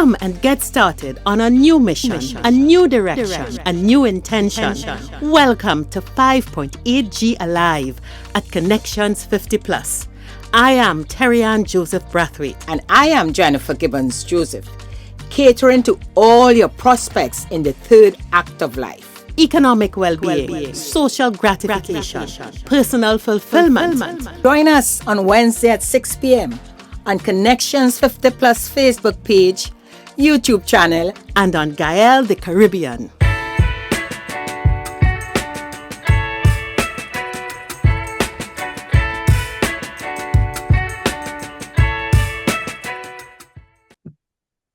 Come and get started on a new mission, a new direction, a new intention. Welcome to 5.8G Alive at Connections 50 Plus. I am Terry-Ann Joseph Brathwaite. And I am Jennifer Gibbons Joseph, catering to all your prospects in the third act of life. Economic well-being, social gratification, personal fulfillment. Join us on Wednesday at 6 p.m. on Connections 50 Plus Facebook page, YouTube channel, and on Gael the Caribbean.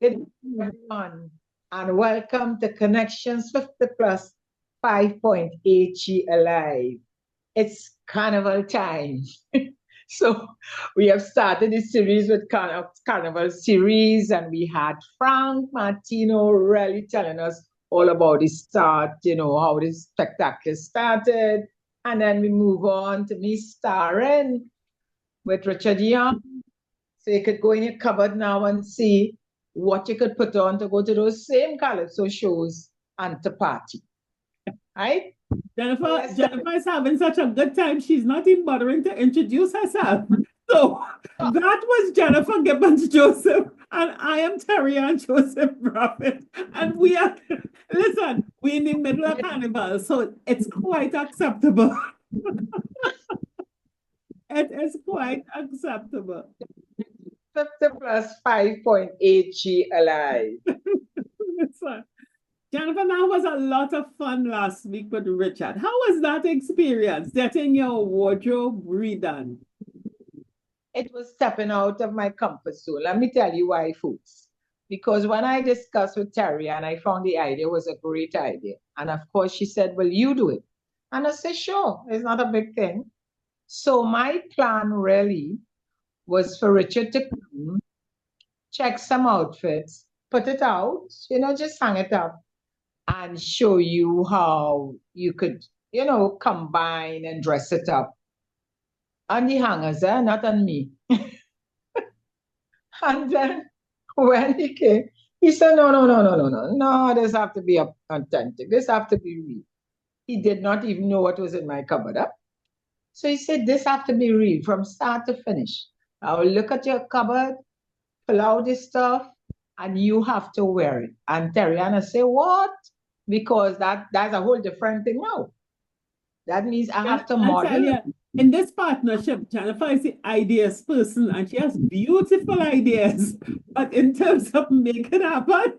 Good evening, everyone, and welcome to Connections 50 Plus 5.8G Alive. It's carnival time. So we have started this series with carnival series, and we had Frank Martino really telling us all about the start, how this spectacular started. And then we move on to me starring with Richard Young. So you could go in your cupboard now and see what you could put on to go to those same calypso shows and to party. Right? Jennifer is having such a good time, she's not even bothering to introduce herself. So that was Jennifer Gibbons Joseph, and I am Terry-Ann Joseph Brathwaite. And we're in the middle of carnival, so it's quite acceptable. It is quite acceptable. 50 plus 5.8G Alive. Jennifer, that was a lot of fun last week with Richard. How was that experience, getting your wardrobe redone? It was stepping out of my comfort zone. Let me tell you why, folks. Because when I discussed with Terry and I found the idea was a great idea. And of course, she said, well, you do it. And I said, sure, it's not a big thing. So my plan really was for Richard to come, check some outfits, put it out, just hang it up, and show you how you could, combine and dress it up. On the hangers, not on me. And then when he came, he said, no, this have to be authentic. This have to be real. He did not even know what was in my cupboard. Huh? So he said, this have to be real from start to finish. I will look at your cupboard, pull out this stuff, and you have to wear it. And Terry-Ann say, what? Because that's a whole different thing now. That means I have to model. In this partnership, Jennifer is the ideas person, and she has beautiful ideas. But in terms of making it happen,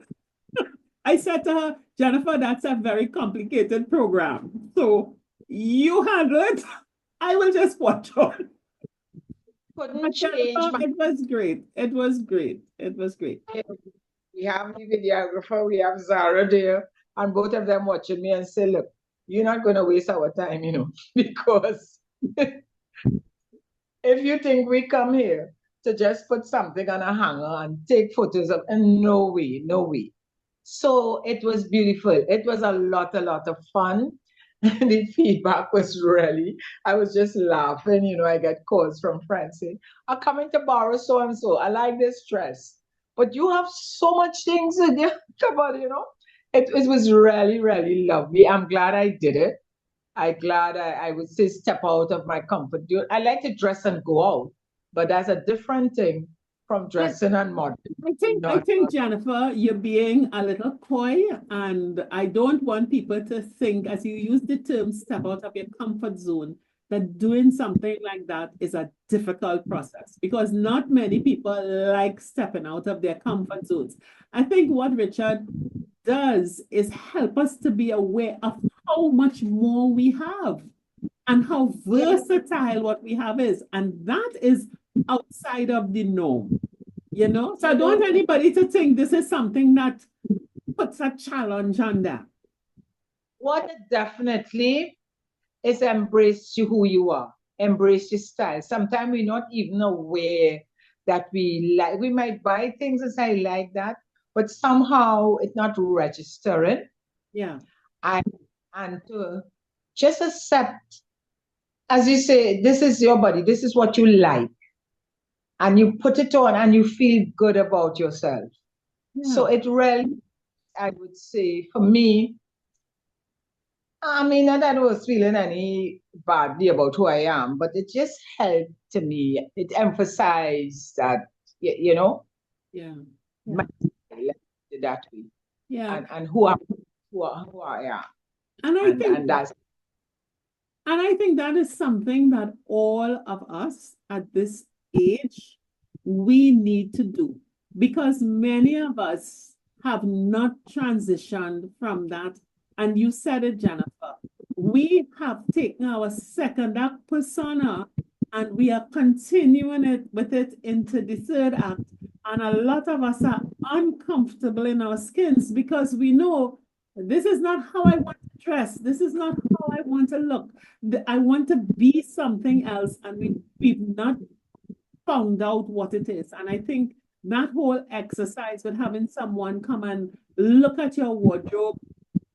I said to her, Jennifer, that's a very complicated program. So you handle it. I will just watch on. It was great. It was great. It was great. We have the videographer, we have Zara there, and both of them watching me and say, look, you're not going to waste our time, because if you think we come here to just put something on a hanger and take photos of, and no way. So it was beautiful. It was a lot of fun. The feedback was really, I was just laughing, I get calls from friends saying, I'm coming to borrow so-and-so, I like this dress. But you have so much things in your cupboard, It was really, really lovely. I'm glad I did it. I'm glad I would say step out of my comfort zone. I like to dress and go out, but that's a different thing from dressing and modeling. I think, Jennifer, you're being a little coy, and I don't want people to think, as you use the term step out of your comfort zone, that doing something like that is a difficult process, because not many people like stepping out of their comfort zones. I think what Richard does is help us to be aware of how much more we have and how versatile what we have is. And that is outside of the norm, So I don't want anybody to think this is something that puts a challenge on them. What it definitely is, embrace who you are, embrace your style. Sometimes we're not even aware that we might buy things and say, I like that, but somehow it's not registering. Yeah. And to just accept, as you say, this is your body, this is what you like. And you put it on and you feel good about yourself. So it really, I would say, for me, I mean, not that I was feeling any badly about who I am, but it just helped to me. It emphasized that, you know, Yeah. my that way, Yeah. and who I am, And I think and that's And I think that is something that all of us at this age, we need to do because many of us have not transitioned from that. And you said it, Jennifer. We have taken our second act persona and we are continuing it with it into the third act. And a lot of us are uncomfortable in our skins because we know this is not how I want to dress. This is not how I want to look. I want to be something else, and we've not found out what it is. And I think that whole exercise with having someone come and look at your wardrobe,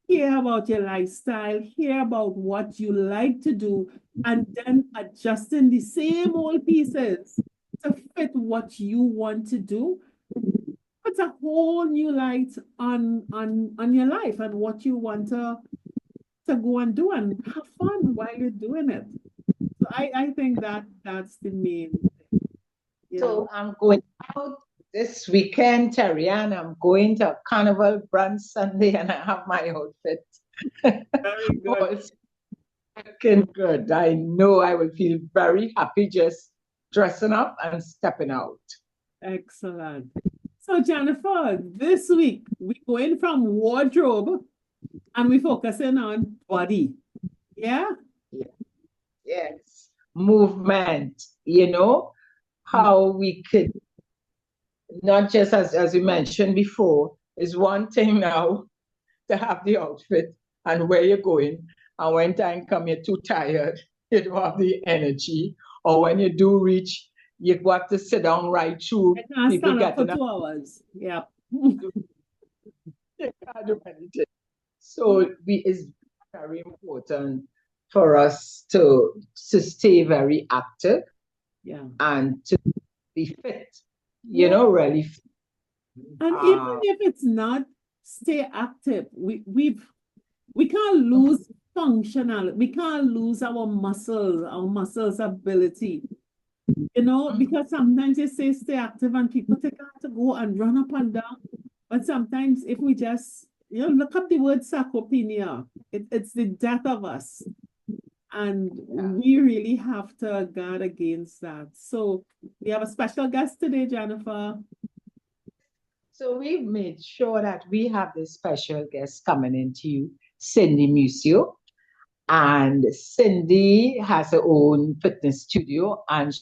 hear about your lifestyle, hear about what you like to do, and then adjusting the same old pieces to fit what you want to do, puts a whole new light on your life and what you want to go and do and have fun while you're doing it. So I think that's the main thing, you so know. I'm going out this weekend, Terry, and I'm going to Carnival brunch Sunday, and I have my outfit. Very Oh, good. it's looking good. I know I will feel very happy just dressing up and stepping out. Excellent. So Jennifer, this week we're going from wardrobe and we're focusing on body. Yeah? Yes, movement, how we could, not just as we mentioned before, is one thing now to have the outfit and where you're going. And when time come, you're too tired, you don't have the energy. Or when you do reach, you have to sit down right through. I can't People stand up for getting up, 2 hours. Yeah. you can't do anything. So it's very important for us to stay very active Yeah. and to be fit, Yeah. really fit. And even if it's not stay active, we can't lose functional. We can't lose our muscles ability. Because sometimes you say stay active and people take out to go and run up and down. But sometimes if we just, look up the word sarcopenia, it's the death of us. And we really have to guard against that. So we have a special guest today, Jennifer. So we made sure that we have this special guest coming into you, Cindy Mussio. And Cindy has her own fitness studio, and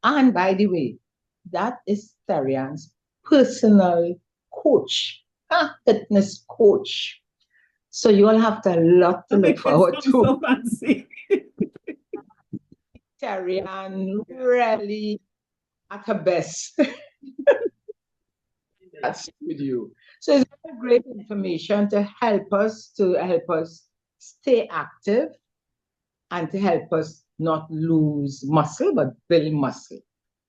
and by the way, that is Therian's personal coach, fitness coach. So you all have a lot to look forward to. So fancy. Therian really at her best. That studio. So it's great information to help us stay active and to help us not lose muscle but build muscle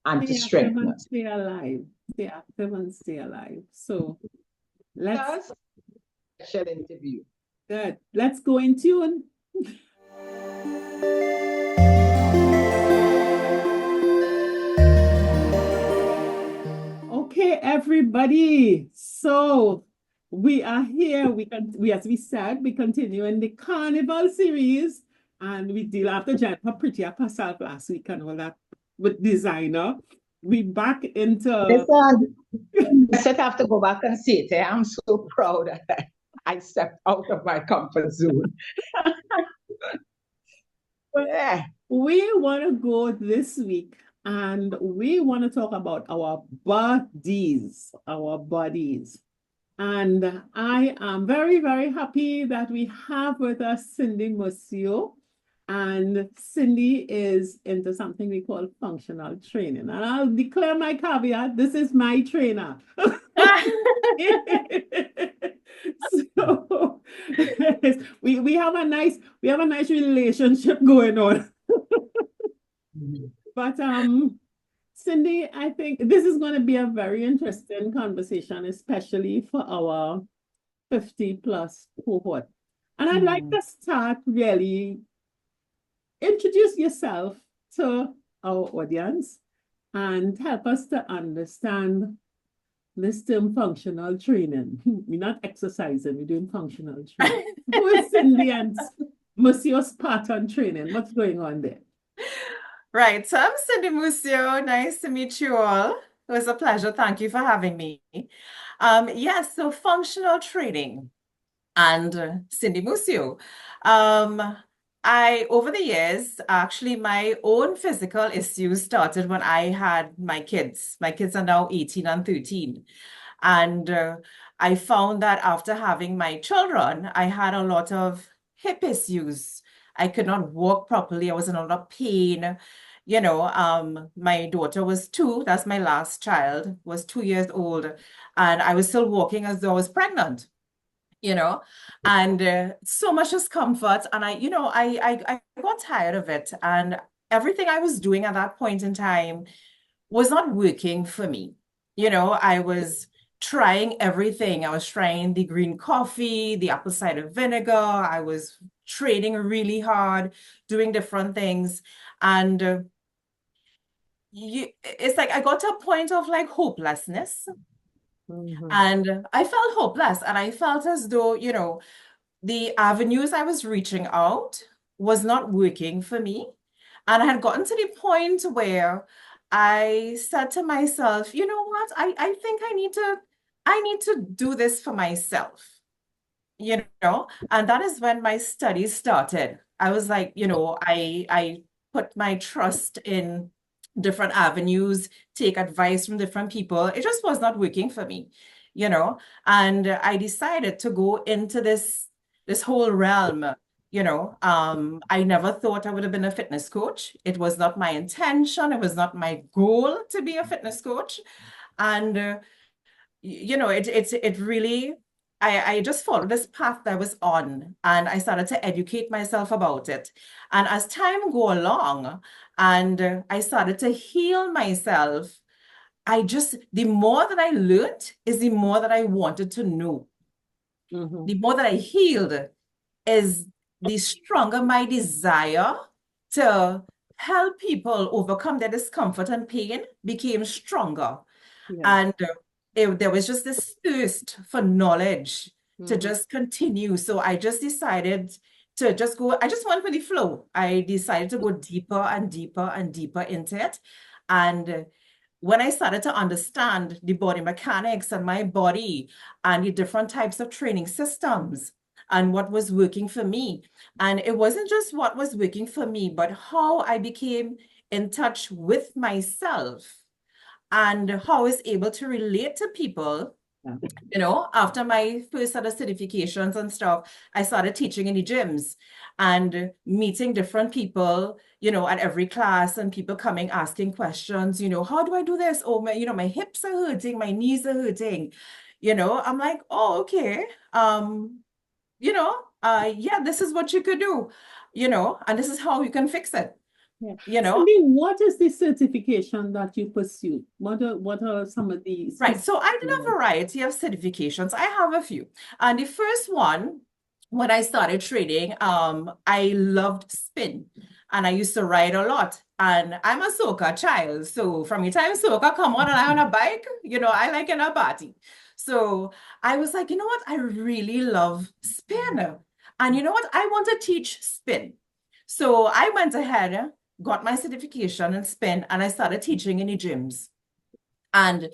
and to strengthen us. Stay alive. Stay active and stay alive. So let's special interview. Good. Let's go in tune. Okay, everybody. So we are here. As we said, we continue in the Carnival series, and we deal after Jennifer pretty up herself last week and all that with designer. We back into. I said I have to go back and see it. I'm so proud that I stepped out of my comfort zone. Yeah. We want to go this week. And we want to talk about our bodies. And I am very, very happy that we have with us Cindy Mussio. And Cindy is into something we call functional training. And I'll declare my caveat, this is my trainer. So we have a nice relationship going on. But Cindy, I think this is going to be a very interesting conversation, especially for our 50 plus cohort. And I'd like to start really introduce yourself to our audience and help us to understand this term functional training. We're not exercising, we're doing functional training. Who is Cindy and Mussio Spartan training? What's going on there? Right, so I'm Cindy Mussio. Nice to meet you all. It was a pleasure. Thank you for having me. Yes, so functional training and Cindy Mussio. Over the years, actually, my own physical issues started when I had my kids. My kids are now 18 and 13. And I found that after having my children, I had a lot of hip issues. I could not walk properly. I was in a lot of pain. My daughter was 2. That's my last child, was 2 years old. And I was still walking as though I was pregnant, and so much discomfort. And I got tired of it. And everything I was doing at that point in time was not working for me. I was trying everything. I was trying the green coffee, the apple cider vinegar. I was training really hard, doing different things. And it's like I got to a point of like hopelessness. And I felt hopeless. And I felt as though, the avenues I was reaching out was not working for me. And I had gotten to the point where I said to myself, you know what? I think I need to do this for myself, and that is when my studies started. I was like, I put my trust in different avenues, take advice from different people. It just was not working for me, and I decided to go into this whole realm. I never thought I would have been a fitness coach. It was not my intention. It was not my goal to be a fitness coach. And, it really, I just followed this path that I was on, and I started to educate myself about it. And as time go along and I started to heal myself, the more that I learned is the more that I wanted to know. The more that I healed is the stronger my desire to help people overcome their discomfort and pain became stronger. And there was just this thirst for knowledge to just continue. So I just decided to just go, I just went with the flow. I decided to go deeper and deeper and deeper into it. And when I started to understand the body mechanics and my body and the different types of training systems and what was working for me, and it wasn't just what was working for me, but how I became in touch with myself and how I was able to relate to people. After my first set of certifications and stuff, I started teaching in the gyms and meeting different people, at every class, and people coming asking questions, how do I do this? Oh, my hips are hurting, my knees are hurting. I'm like, oh, okay. This is what you could do, and this is how you can fix it. Cindy, what is the certification that you pursue? What are some of these? Right. So I did a variety of certifications. I have a few. And the first one, when I started training, I loved spin. And I used to ride a lot. And I'm a soca child. So from the time soca come on and I'm on a bike, I like in a party. So I was like, you know what? I really love spin. And you know what? I want to teach spin. So I went ahead, got my certification in spin, and I started teaching in the gyms. And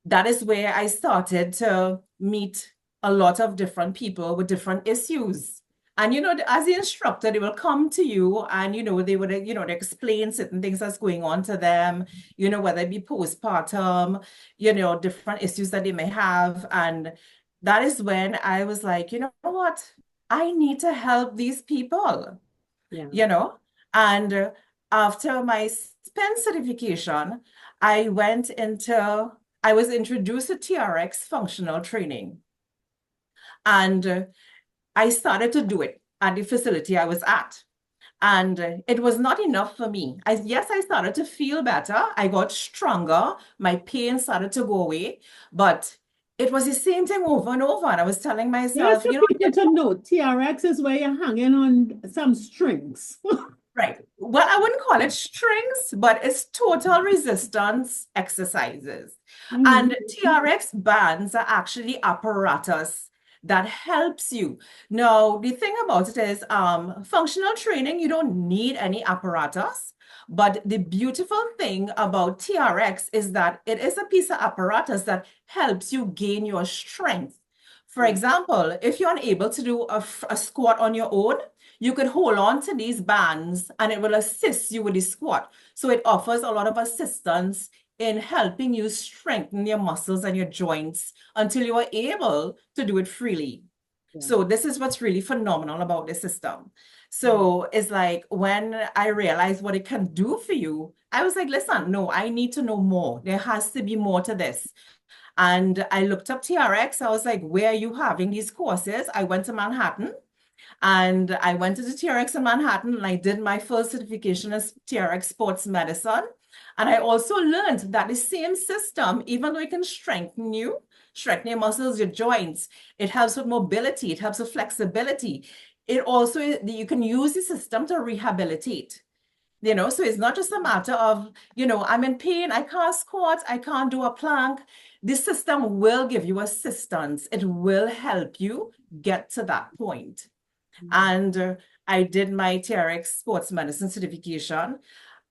that is where I started to meet a lot of different people with different issues. And, as the instructor, they will come to you and, they would, they explain certain things that's going on to them, whether it be postpartum, different issues that they may have. And that is when I was like, you know what? I need to help these people, And after my spin certification, I was introduced to TRX functional training. And I started to do it at the facility I was at. And it was not enough for me. Yes, I started to feel better. I got stronger. My pain started to go away. But it was the same thing over and over. And I was telling Just myself, for people to know, TRX is where you're hanging on some strings. right. Well, I wouldn't call it strings, but it's total resistance exercises. And TRX bands are actually apparatus that helps you. Now, the thing about it is, functional training, you don't need any apparatus. But the beautiful thing about TRX is that it is a piece of apparatus that helps you gain your strength. For example, if you're unable to do a squat on your own, you could hold on to these bands and it will assist you with the squat. So it offers a lot of assistance in helping you strengthen your muscles and your joints until you are able to do it freely. So this is what's really phenomenal about this system. So it's like when I realized what it can do for you, I was like, listen, no, I need to know more. There has to be more to this. And I looked up TRX. I was like, where are you having these courses? I went to Manhattan. And I went to the TRX in Manhattan and I did my first certification as TRX sports medicine. And I also learned that the same system, even though it can strengthen your muscles, your joints, it helps with mobility, it helps with flexibility. It also, you can use the system to rehabilitate. So it's not just a matter of, I'm in pain, I can't squat, I can't do a plank. This system will give you assistance. It will help you get to that point. And I did my TRX sports medicine certification.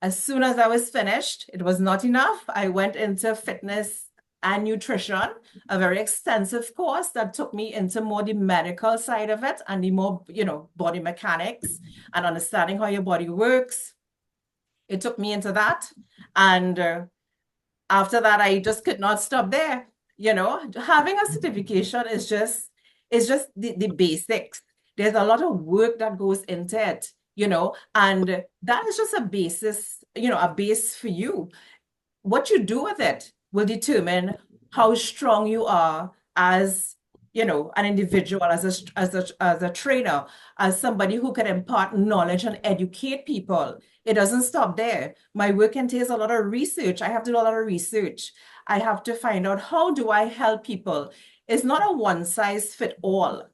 As soon as I was finished, it was not enough. I went into fitness and nutrition, a very extensive course that took me into more the medical side of it and the more, body mechanics and understanding how your body works. It took me into that. And after that, I just could not stop there. Having a certification is just the basics. There's a lot of work that goes into it, and that is just a basis, a base for you. What you do with it will determine how strong you are as, an individual, as a trainer, as somebody who can impart knowledge and educate people. It doesn't stop there. My work entails a lot of research. I have to do a lot of research. I have to find out, how do I help people? It's not a one size fit all.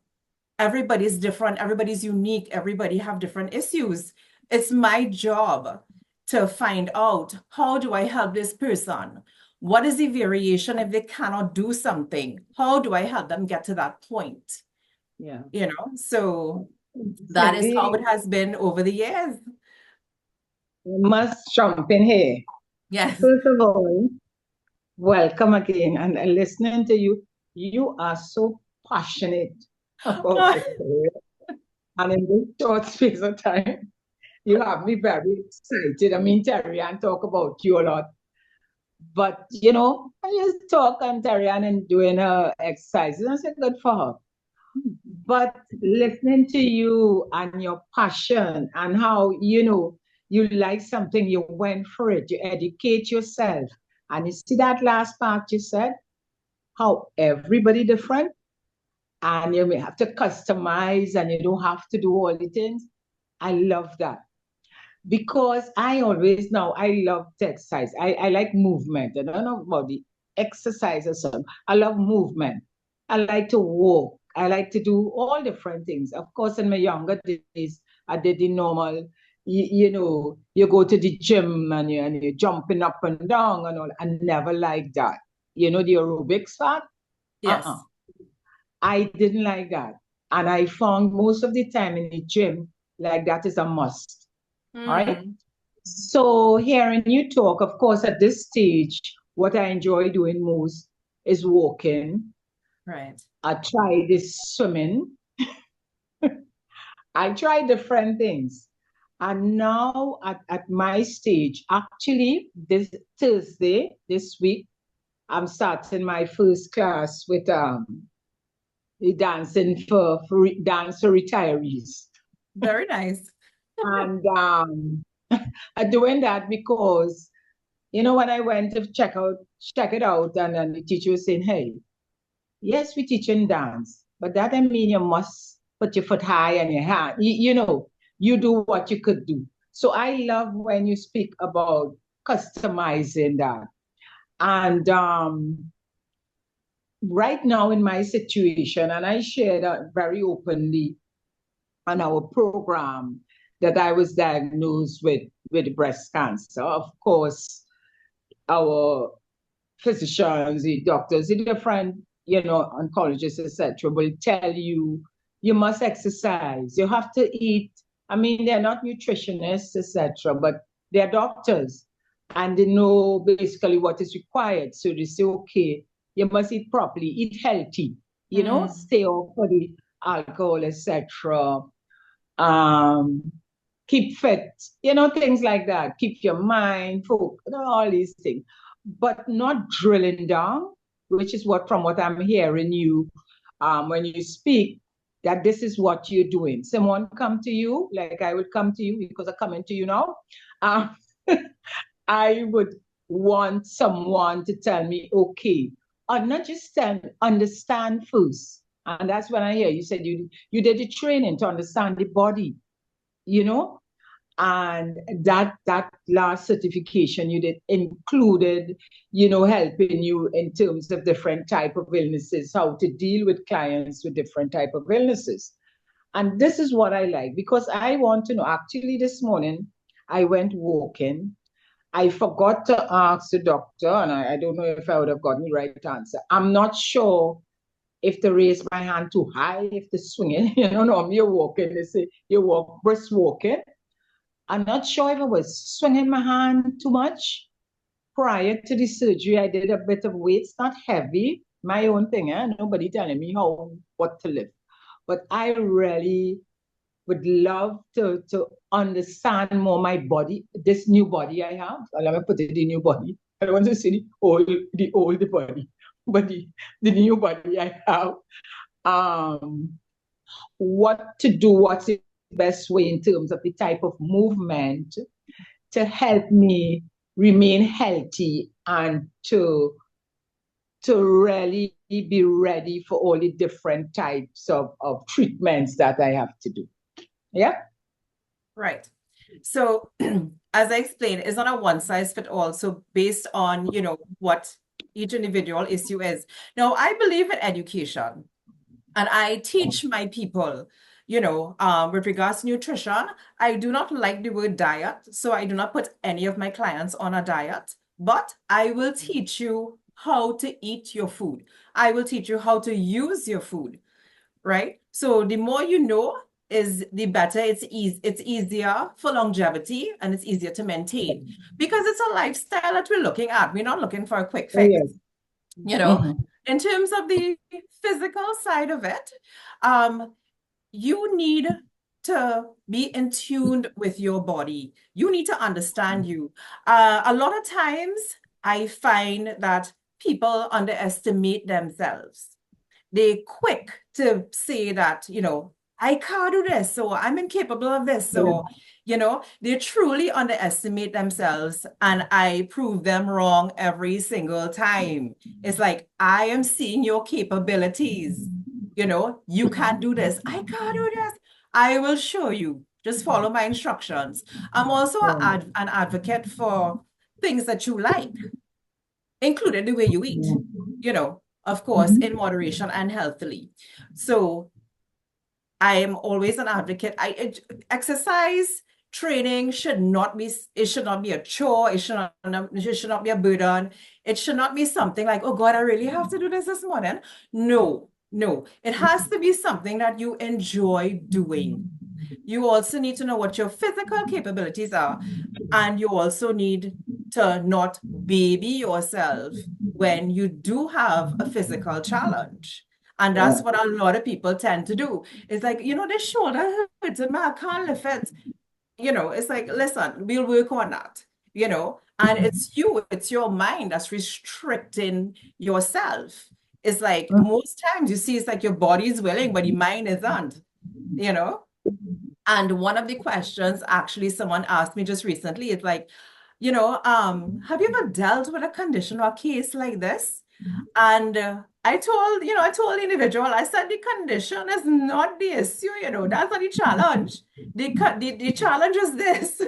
Everybody's different, everybody's unique, everybody have different issues. It's my job to find out, how do I help this person? What is the variation if they cannot do something? How do I help them get to that point? Yeah. So that is how it has been over the years. Must jump in here. Yes. First of all, welcome again. And listening to you, you are so passionate about your career. And in this short space of time, you have me very excited. I mean, Terry-Ann talk about you a lot. But, I just talk and Terry-Ann and doing her exercises. I said, good for her. But listening to you and your passion and how, you like something, you went for it, you educate yourself. And you see that last part you said, how everybody different, and you may have to customize and you don't have to do all the things. I love that. Because I love to exercise. I like movement. I don't know about the exercise or something. I love movement. I like to walk. I like to do all different things. Of course, in my younger days, I did the normal, you go to the gym and you're jumping up and down and all. I never liked that. The aerobics part? Yes. I didn't like that. And I found most of the time in the gym, like that is a must. All right. So hearing you talk, of course, at this stage, what I enjoy doing most is walking. Right. I tried this swimming. I try different things. And now at my stage, actually, this Thursday, this week, I'm starting my first class with the dancing for dance for retirees. Very nice. And I'm doing that because, when I went to check it out, and the teacher was saying, hey, yes, we're teaching dance, but that I mean you must put your foot high and your hand, you do what you could do. So I love when you speak about customizing that. And right now in my situation, and I shared very openly on our program that I was diagnosed with breast cancer. Of course, our physicians, the doctors, the different, oncologists, etc., will tell you you must exercise, you have to eat. I mean, they're not nutritionists, etc., but they're doctors and they know basically what is required. So they say, okay, you must eat properly, eat healthy, stay off for the alcohol, etc. Um, keep fit, things like that. Keep your mind focused, all these things, but not drilling down, which is from what I'm hearing you when you speak, that this is what you're doing. Someone come to you, like I would come to you because I'm coming to you now. Um, I would want someone to tell me, okay, or not just understand first. And that's when I hear you said you did the training to understand the body, and that last certification you did included, helping you in terms of different type of illnesses, how to deal with clients with different type of illnesses. And this is what I like, because I want to know, actually this morning I went walking. I forgot to ask the doctor, and I don't know if I would have gotten the right answer. I'm not sure if to raise my hand too high, if to swing it. Normally you're walking, they say you walk brisk walking. I'm not sure if I was swinging my hand too much. Prior to the surgery, I did a bit of weights, not heavy, my own thing. Nobody telling me what to lift. But I really would love to understand more my body, this new body I have. Let me put it the new body. I don't want to see the old body, but the new body I have. What to do, what's the best way in terms of the type of movement to help me remain healthy and to really be ready for all the different types of treatments that I have to do. Yeah. Right. So as I explained, it's not a one size fit all. So based on, what each individual issue is. Now, I believe in education, and I teach my people, with regards to nutrition. I do not like the word diet, so I do not put any of my clients on a diet, but I will teach you how to eat your food. I will teach you how to use your food, right? So the more you know is the better. It's easier for longevity, and it's easier to maintain, because it's a lifestyle that we're looking at. We're not looking for a quick fix. Yes. In terms of the physical side of it, you need to be in tune with your body. You need to understand you. A lot of times I find that people underestimate themselves. They're quick to say that, I can't do this, so I'm incapable of this. So, they truly underestimate themselves, and I prove them wrong every single time. It's like, I am seeing your capabilities. You can't do this. I can't do this. I will show you. Just follow my instructions. I'm also an advocate for things that you like, including the way you eat, of course, in moderation and healthily. So I am always an advocate. Exercise training should not be a chore. It should not be a burden. It should not be something like, oh God, I really have to do this morning. No. It has to be something that you enjoy doing. You also need to know what your physical capabilities are, and you also need to not baby yourself when you do have a physical challenge. And that's what a lot of people tend to do. It's like, the shoulder hurts and I can't lift it. It's like, listen, we'll work on that, and it's your mind that's restricting yourself. It's like most times you see it's like your body is willing, but your mind isn't, And one of the questions actually someone asked me just recently, it's like, have you ever dealt with a condition or a case like this? And I told the individual, I said the condition is not the issue, that's not the challenge. The challenge is this.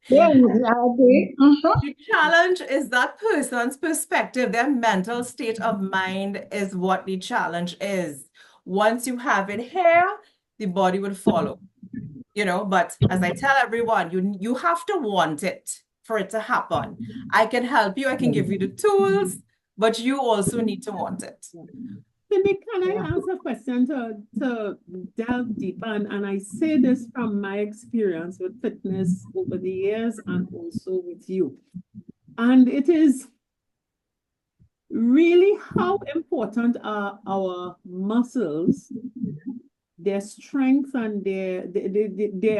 Yeah, I agree. The challenge is that person's perspective, their mental state of mind is what the challenge is. Once you have it here, the body will follow, but as I tell everyone, you have to want it for it to happen. I can help you, I can give you the tools, but you also need to want it. Cindy, can I ask a question to delve deeper? And I say this from my experience with fitness over the years and also with you. And it is really how important are our muscles, their strength and their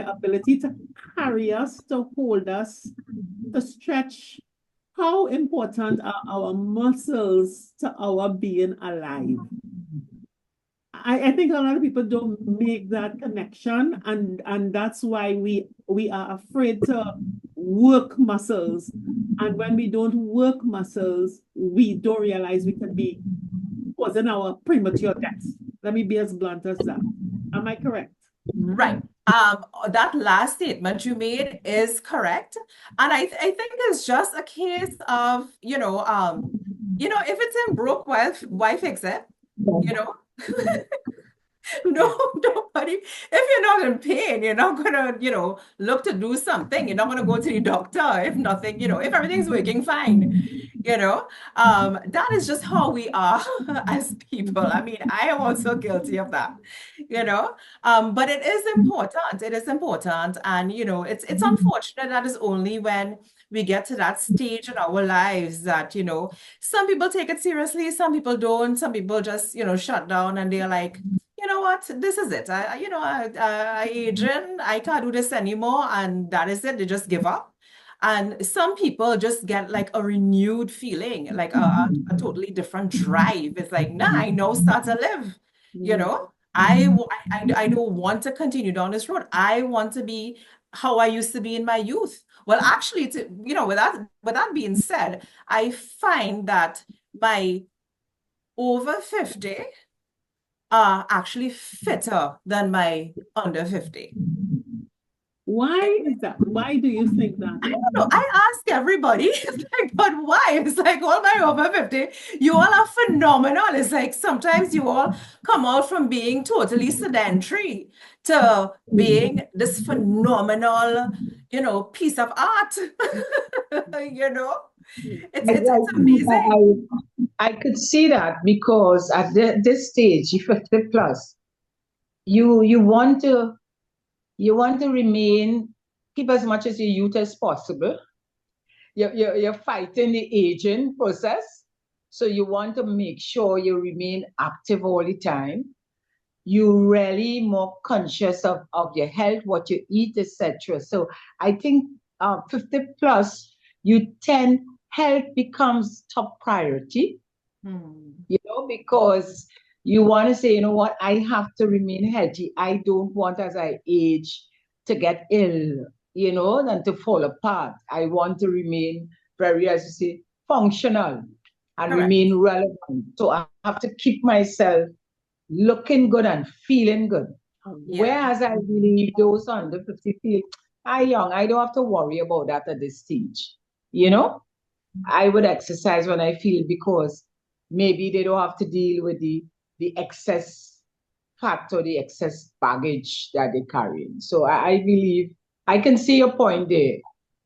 ability to carry us, to hold us, to stretch. How important are our muscles to our being alive? I think a lot of people don't make that connection, and that's why we are afraid to work muscles. And when we don't work muscles, we don't realize we can be causing our premature death. Let me be as blunt as that. Am I correct? Right. That last statement you made is correct. And I think it's just a case of, if it's in broke, why fix it? No, nobody. If you're not in pain, you're not gonna, look to do something. You're not gonna go to the doctor if nothing, if everything's working fine. That is just how we are as people. I mean, I am also guilty of that, but it is important. It is important. And, it's unfortunate that is only when we get to that stage in our lives that, some people take it seriously, some people don't, some people just, shut down and they're like, you know what, this is it. I aging, I can't do this anymore. And that is it. They just give up. And some people just get like a renewed feeling, like a totally different drive. It's like, nah, I know start to live, I don't want to continue down this road. I want to be how I used to be in my youth. Well, actually, with that being said, I find that my over 50 are actually fitter than my under 50. Why is that? Why do you think that? I don't know. I ask everybody, it's like, but why? It's like, all my over 50, you all are phenomenal. It's like sometimes you all come out from being totally sedentary to being this phenomenal, piece of art. It's amazing. I could see that because at this stage, 50 plus, you want to remain, keep as much as your youth as possible. You're fighting the aging process. So you want to make sure you remain active all the time. You're really more conscious of your health, what you eat, etc. So I think 50 plus, health becomes top priority, because you want to say, you know what, I have to remain healthy. I don't want as I age to get ill, and to fall apart. I want to remain very, as you say, functional and Correct. Remain relevant. So I have to keep myself looking good and feeling good. Yeah. Whereas I believe those under 50 feel, I'm young, I don't have to worry about that at this stage. I would exercise when I feel, because maybe they don't have to deal with the excess fat or the excess baggage that they're carrying. So I believe I can see your point there,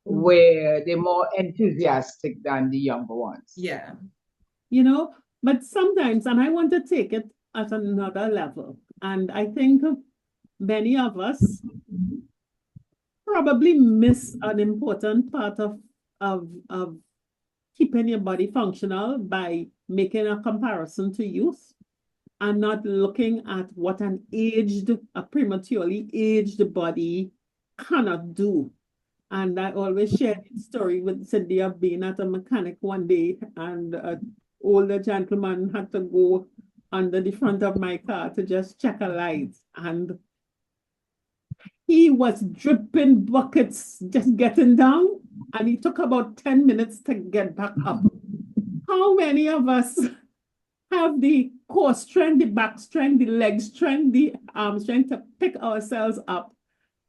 where they're more enthusiastic than the younger ones. Yeah. But sometimes, and I want to take it at another level, and I think many of us probably miss an important part of keeping your body functional by making a comparison to youth and not looking at what a prematurely aged body cannot do. And I always share the story with Cindy of being at a mechanic one day, and an older gentleman had to go under the front of my car to just check a light. And he was dripping buckets just getting down, and he took about 10 minutes to get back up. How many of us have the core strength, the back strength, the leg strength, the arm strength to pick ourselves up.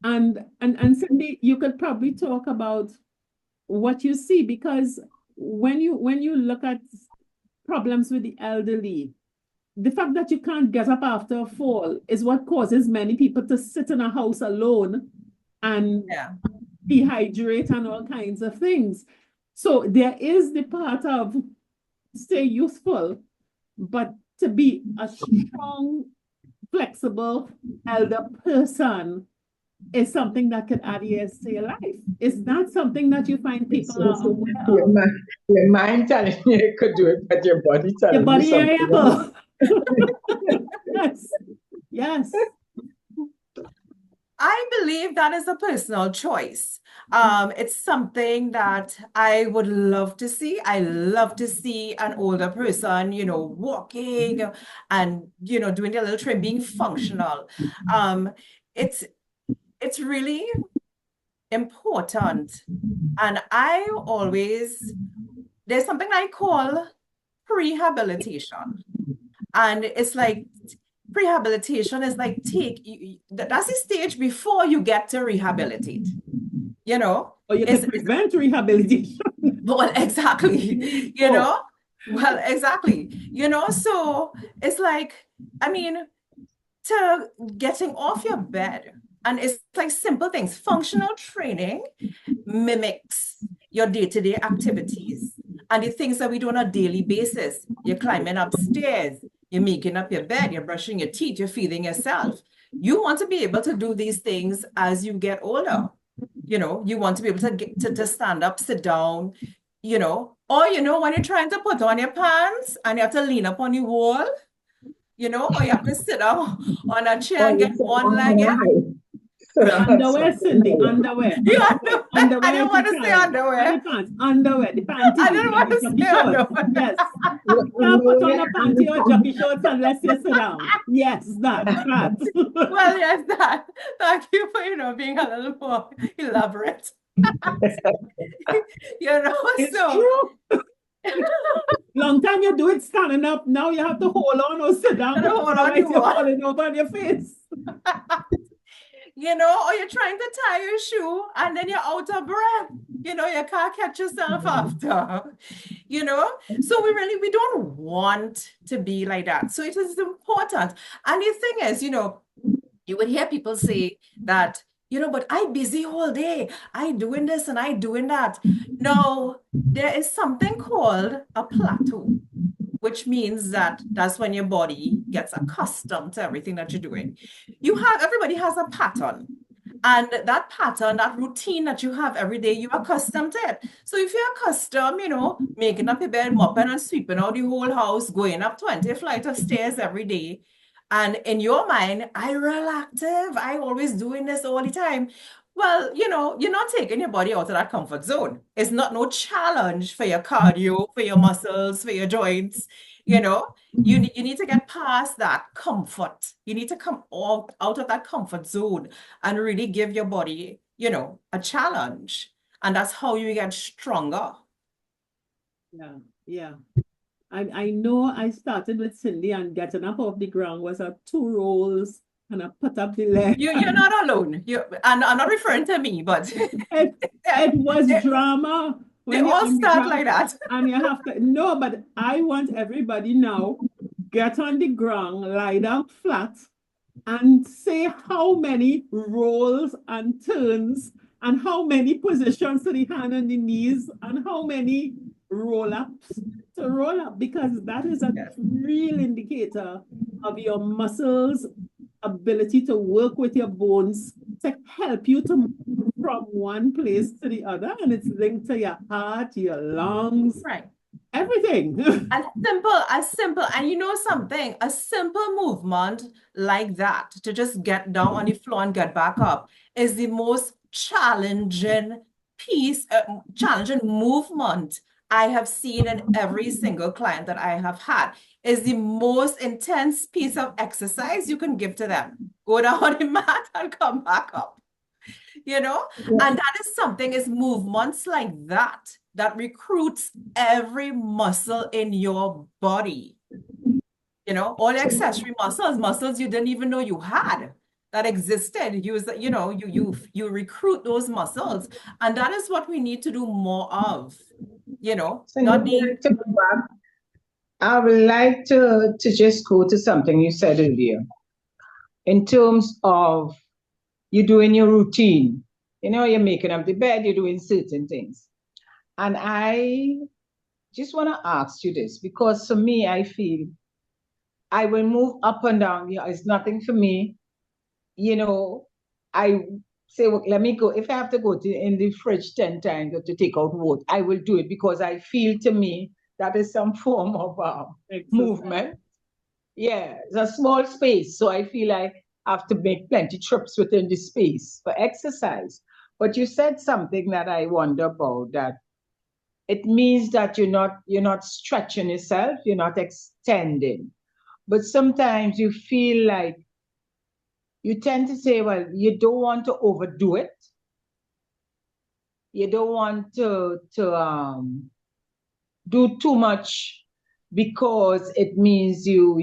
And Cindy, you could probably talk about what you see, because when you look at problems with the elderly, the fact that you can't get up after a fall is what causes many people to sit in a house alone and dehydrate and all kinds of things. So there is the part of stay youthful, but to be a strong, flexible elder person is something that could add years to your life. Is that something that you find people are aware of? Your mind telling you you could do it, but your body telling Your body you something else. Yes, yes. I believe that is a personal choice. It's something that I would love to see. I love to see an older person, walking and, doing their little train, being functional. It's really important. And there's something I call rehabilitation. And it's like, rehabilitation is like that's the stage before you get to rehabilitate, Or you can prevent rehabilitation. Well, exactly, well, exactly, so it's like, to getting off your bed, and it's like simple things. Functional training mimics your day-to-day activities and the things that we do on a daily basis. You're climbing upstairs, you're making up your bed, you're brushing your teeth, you're feeding yourself. You want to be able to do these things as you get older. You want to be able to get to stand up, sit down, or when you're trying to put on your pants and you have to lean up on the wall, or you have to sit down on a chair and get one leg in. Underwear, Cindy, underwear. Underwear. I don't want to say underwear. The pants, underwear, the panties. I don't want to say underwear. Yes. You can't put on a panty or jockey shorts unless you sit down. Yes, that. Well, yes, that. Thank you for, being a little more elaborate. It's true. Long time you do it standing up, now you have to hold on or sit down. Otherwise you're falling over on your face. Or you're trying to tie your shoe and then you're out of breath. You can't catch yourself after. So we don't want to be like that. So it is important. And the thing is, you would hear people say that, but I busy all day. I doing this and I doing that. No, there is something called a plateau, which means that that's when your body gets accustomed to everything that you're doing. Everybody has a pattern. And that pattern, that routine that you have every day, you're accustomed to it. So if you're accustomed, making up your bed, mopping and sweeping out the whole house, going up 20 flights of stairs every day, and in your mind, I'm real active, I always doing this all the time. Well, you're not taking your body out of that comfort zone. It's not no challenge for your cardio, for your muscles, for your joints. You need to get past that comfort. You need to come out of that comfort zone and really give your body, a challenge. And that's how you get stronger. Yeah. I know I started with Cindy, and getting up off the ground was 2 rolls and I put up the leg. You're not alone. And I'm not referring to me, but it was drama. They all start like that. And you have to, no, but I want everybody now, get on the ground, lie down flat, and say how many rolls and turns, and how many positions to the hand and the knees, and how many roll-ups to roll up, because that is a real indicator of your muscles' ability to work with your bones to help you to move from one place to the other, and it's linked to your heart, your lungs, right, everything. As simple, and something, a simple movement like that, to just get down on the floor and get back up, is the most challenging challenging movement I have seen in every single client that I have had. Is the most intense piece of exercise you can give to them. Go down on the mat and come back up. And that is something, is movements like that recruits every muscle in your body. You know, all the accessory muscles you didn't even know you had that existed. You recruit those muscles, and that is what we need to do more of. You know, So not you the like to go back. I would like to just go to something you said earlier in terms of you doing your routine. You know, you're making up the bed, you're doing certain things. And I just want to ask you this because for me, I feel I will move up and down. Yeah, it's nothing for me. You know, I say, well, let me go. If I have to go to in the fridge 10 times to take out water, I will do it because I feel to me that is some form of movement. Yeah, it's a small space. So I feel I have to make plenty trips within the space for exercise. But you said something that I wonder about that it means that you're not stretching yourself, you're not extending. But sometimes you feel like you tend to say, well, you don't want to overdo it. You don't want to do too much because it means you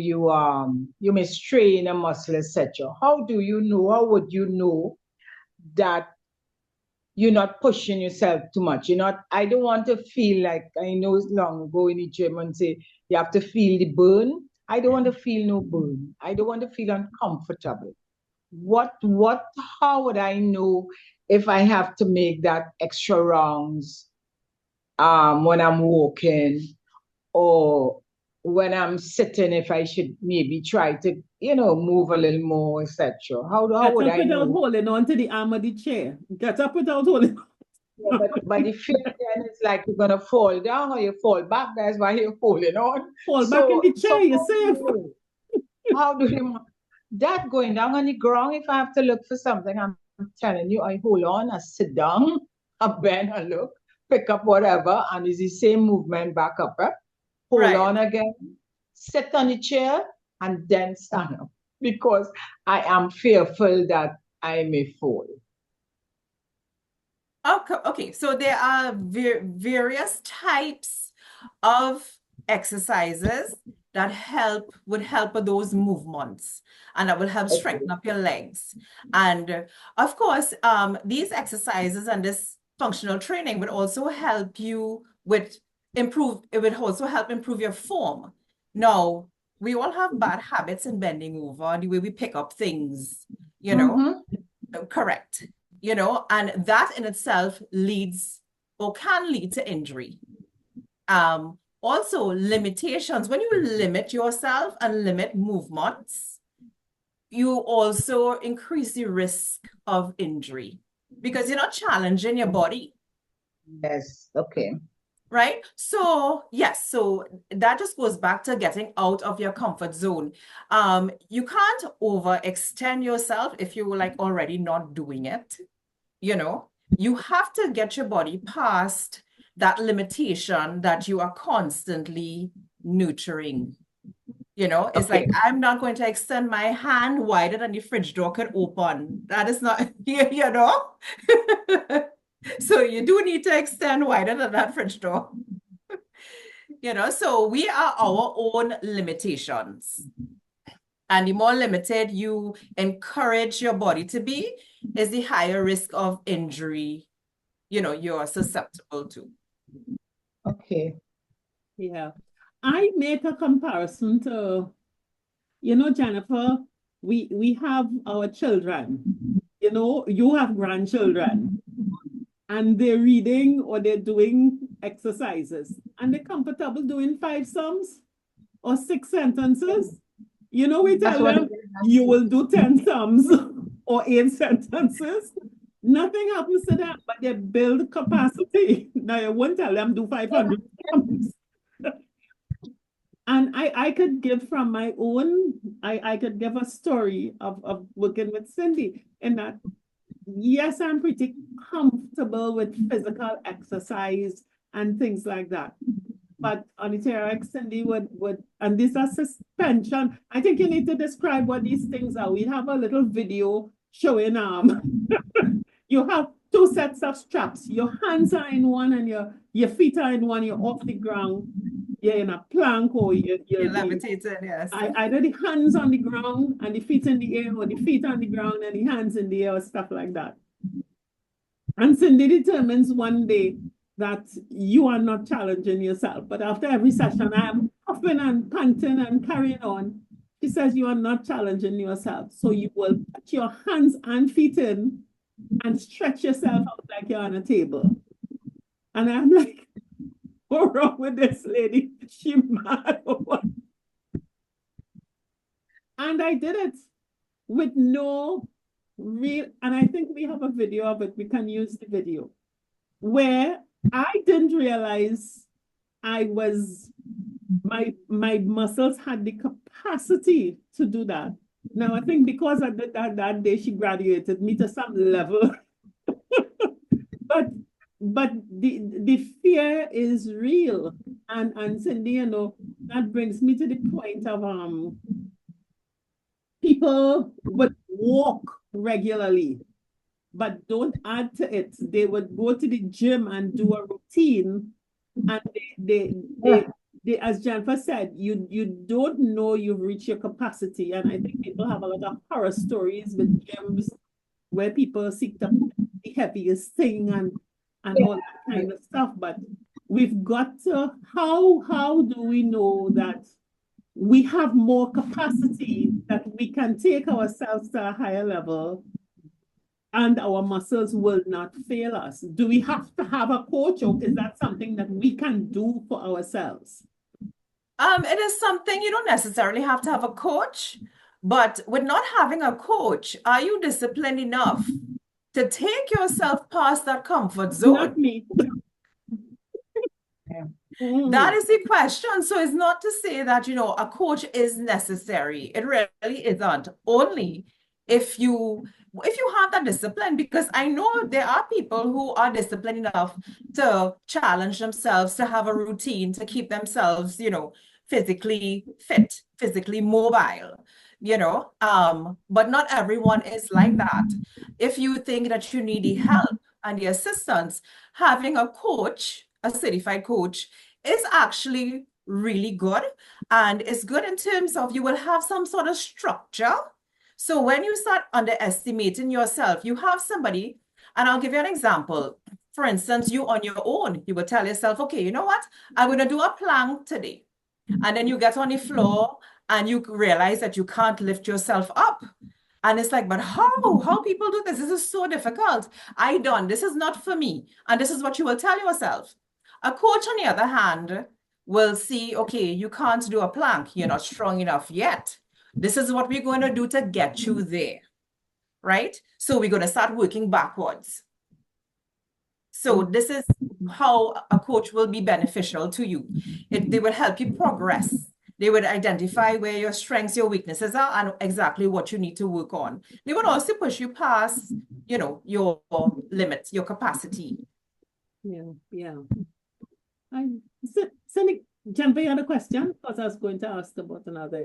may strain a muscle, etc. How do you know? How would you know that you're not pushing yourself too much? You're not. I don't want to feel like I know it's long ago in the gym and say you have to feel the burn. I don't want to feel no burn. I don't want to feel uncomfortable. What how would I know if I have to make that extra rounds when I'm walking or when I'm sitting if I should maybe try to, move a little more, etc. How Get would up I without know? holding on to the arm of the chair. Get up without holding. Yeah, but the fear then is like you're gonna fall down or you fall back, that's why you're holding on. Fall back in So the so chair, you're how do safe. you know? How do you that going down on the ground if I have to look for something, I'm telling you, I hold on, I sit down, I bend, I look, pick up whatever, and it's the same movement back up, right? Hold right. on again, sit on the chair, and then stand up because I am fearful that I may fall. Okay, so there are various types of exercises that would help with those movements and that will help strengthen up your legs. And of course, these exercises and this functional training would also help you it would also help improve your form. Now, we all have bad habits in bending over, the way we pick up things, you know. Correct. And that in itself leads or can lead to injury. Also, limitations. When you limit yourself and limit movements, you also increase the risk of injury because you're not challenging your body. Yes, okay. Right? So, yes, so that just goes back to getting out of your comfort zone. You can't overextend yourself if you're like already not doing it. You have to get your body past that limitation that you are constantly nurturing. It's Okay. like, I'm not going to extend my hand wider than the fridge door could open. That is not, you know? So you do need to extend wider than that fridge door. So we are our own limitations. And the more limited you encourage your body to be, is the higher risk of injury, you're susceptible to. Okay. Yeah. I make a comparison to, Jennifer, we have our children. You have grandchildren and they're reading or they're doing exercises and they're comfortable doing 5 sums or 6 sentences. We That's tell what them you will do 10 sums or 8 sentences. Nothing happens to them, but they build capacity. Now, you won't tell them do 500 sums. And I could give from my own, I could give a story of working with Cindy in that, yes, I'm pretty comfortable with physical exercise and things like that. But on the TRX, Cindy would, and this is suspension. I think you need to describe what these things are. We have a little video showing you have 2 sets of straps. Your hands are in one and your feet are in one, you're off the ground. you're in a plank or You're you're levitating, yes. either the hands on the ground and the feet in the air, or the feet on the ground and the hands in the air, or stuff like that. And Cindy determines one day that you are not challenging yourself. But after every session, I am puffing and panting and carrying on. She says you are not challenging yourself. So you will put your hands and feet in and stretch yourself out like you're on a table. And I'm like, what's wrong with this lady? She mad or what? And I did it with no real, and I think we have a video of it. We can use the video where I didn't realize my muscles had the capacity to do that. Now I think because I did that day, she graduated me to some level. but the fear is real. And Cindy, you know, that brings me to the point of people would walk regularly, but don't add to it. They would go to the gym and do a routine, and they as Jennifer said, you don't know you've reached your capacity. And I think people have a lot of horror stories with gyms where people seek to put the heaviest thing and all that kind of stuff. But we've got to, how do we know that we have more capacity, that we can take ourselves to a higher level and our muscles will not fail us? Do we have to have a coach, or is that something that we can do for ourselves? It is something you don't necessarily have to have a coach, but with not having a coach, are you disciplined enough to take yourself past that comfort zone? Not me. That is the question. So it's not to say that, you know, a coach is necessary. It really isn't. Only if you have that discipline, because I know there are people who are disciplined enough to challenge themselves, to have a routine, to keep themselves, you know, physically fit, physically mobile, you know, but not everyone is like that. If you think that you need the help and the assistance, having a coach, a certified coach, is actually really good. And it's good in terms of you will have some sort of structure. So when you start underestimating yourself, you have somebody, and I'll give you an example. For instance, you on your own, you will tell yourself, okay, you know what? I'm going to do a plank today. And then you get on the floor and you realize that you can't lift yourself up. And it's like, but how people do this? This is so difficult. This is not for me. And this is what you will tell yourself. A coach, on the other hand, will see, okay, you can't do a plank. You're not strong enough yet. This is what we're going to do to get you there, right? So we're going to start working backwards. So this is how a coach will be beneficial to you. They will help you progress. They would identify where your strengths, your weaknesses are, and exactly what you need to work on. They would also push you past, you know, your limits, your capacity. Yeah. Cindy, Jennifer, you had a question? Because I was going to ask about another.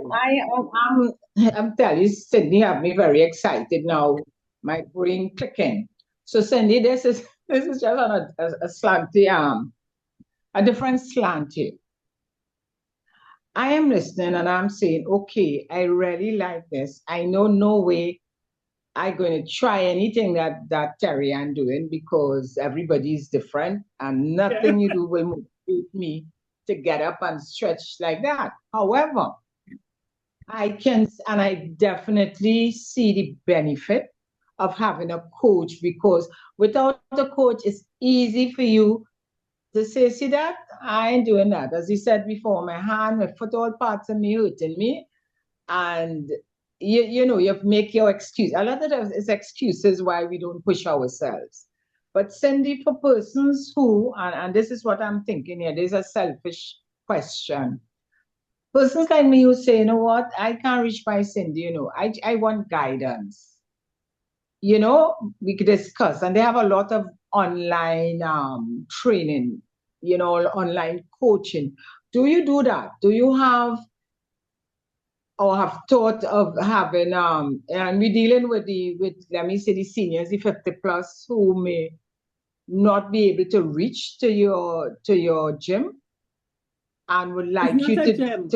I'm telling you, Cindy have me very excited now. My brain clicking. So Cindy, this is just on a slanty a different slant here. I am listening and I'm saying, okay, I really like this. I know no way I'm going to try anything that Terry I'm doing, because everybody's different and nothing you do will motivate me to get up and stretch like that. However, I definitely see the benefit of having a coach, because without a coach, it's easy for you to say, see that? I ain't doing that. As you said before, my hand, my foot, all parts of me hurting me. And you know, you make your excuse. A lot of times it's excuses why we don't push ourselves. But Cindy, for persons who, and this is what I'm thinking here, there's a selfish question. Persons like me who say, you know what, I can't reach by Cindy, you know, I want guidance. You know, we could discuss, and they have a lot of online training, you know, online coaching. Do you do that? Do you have or have thought of having and we're dealing with let me say the seniors, the 50 plus, who may not be able to reach to your gym? and would It's like not you a to, gym.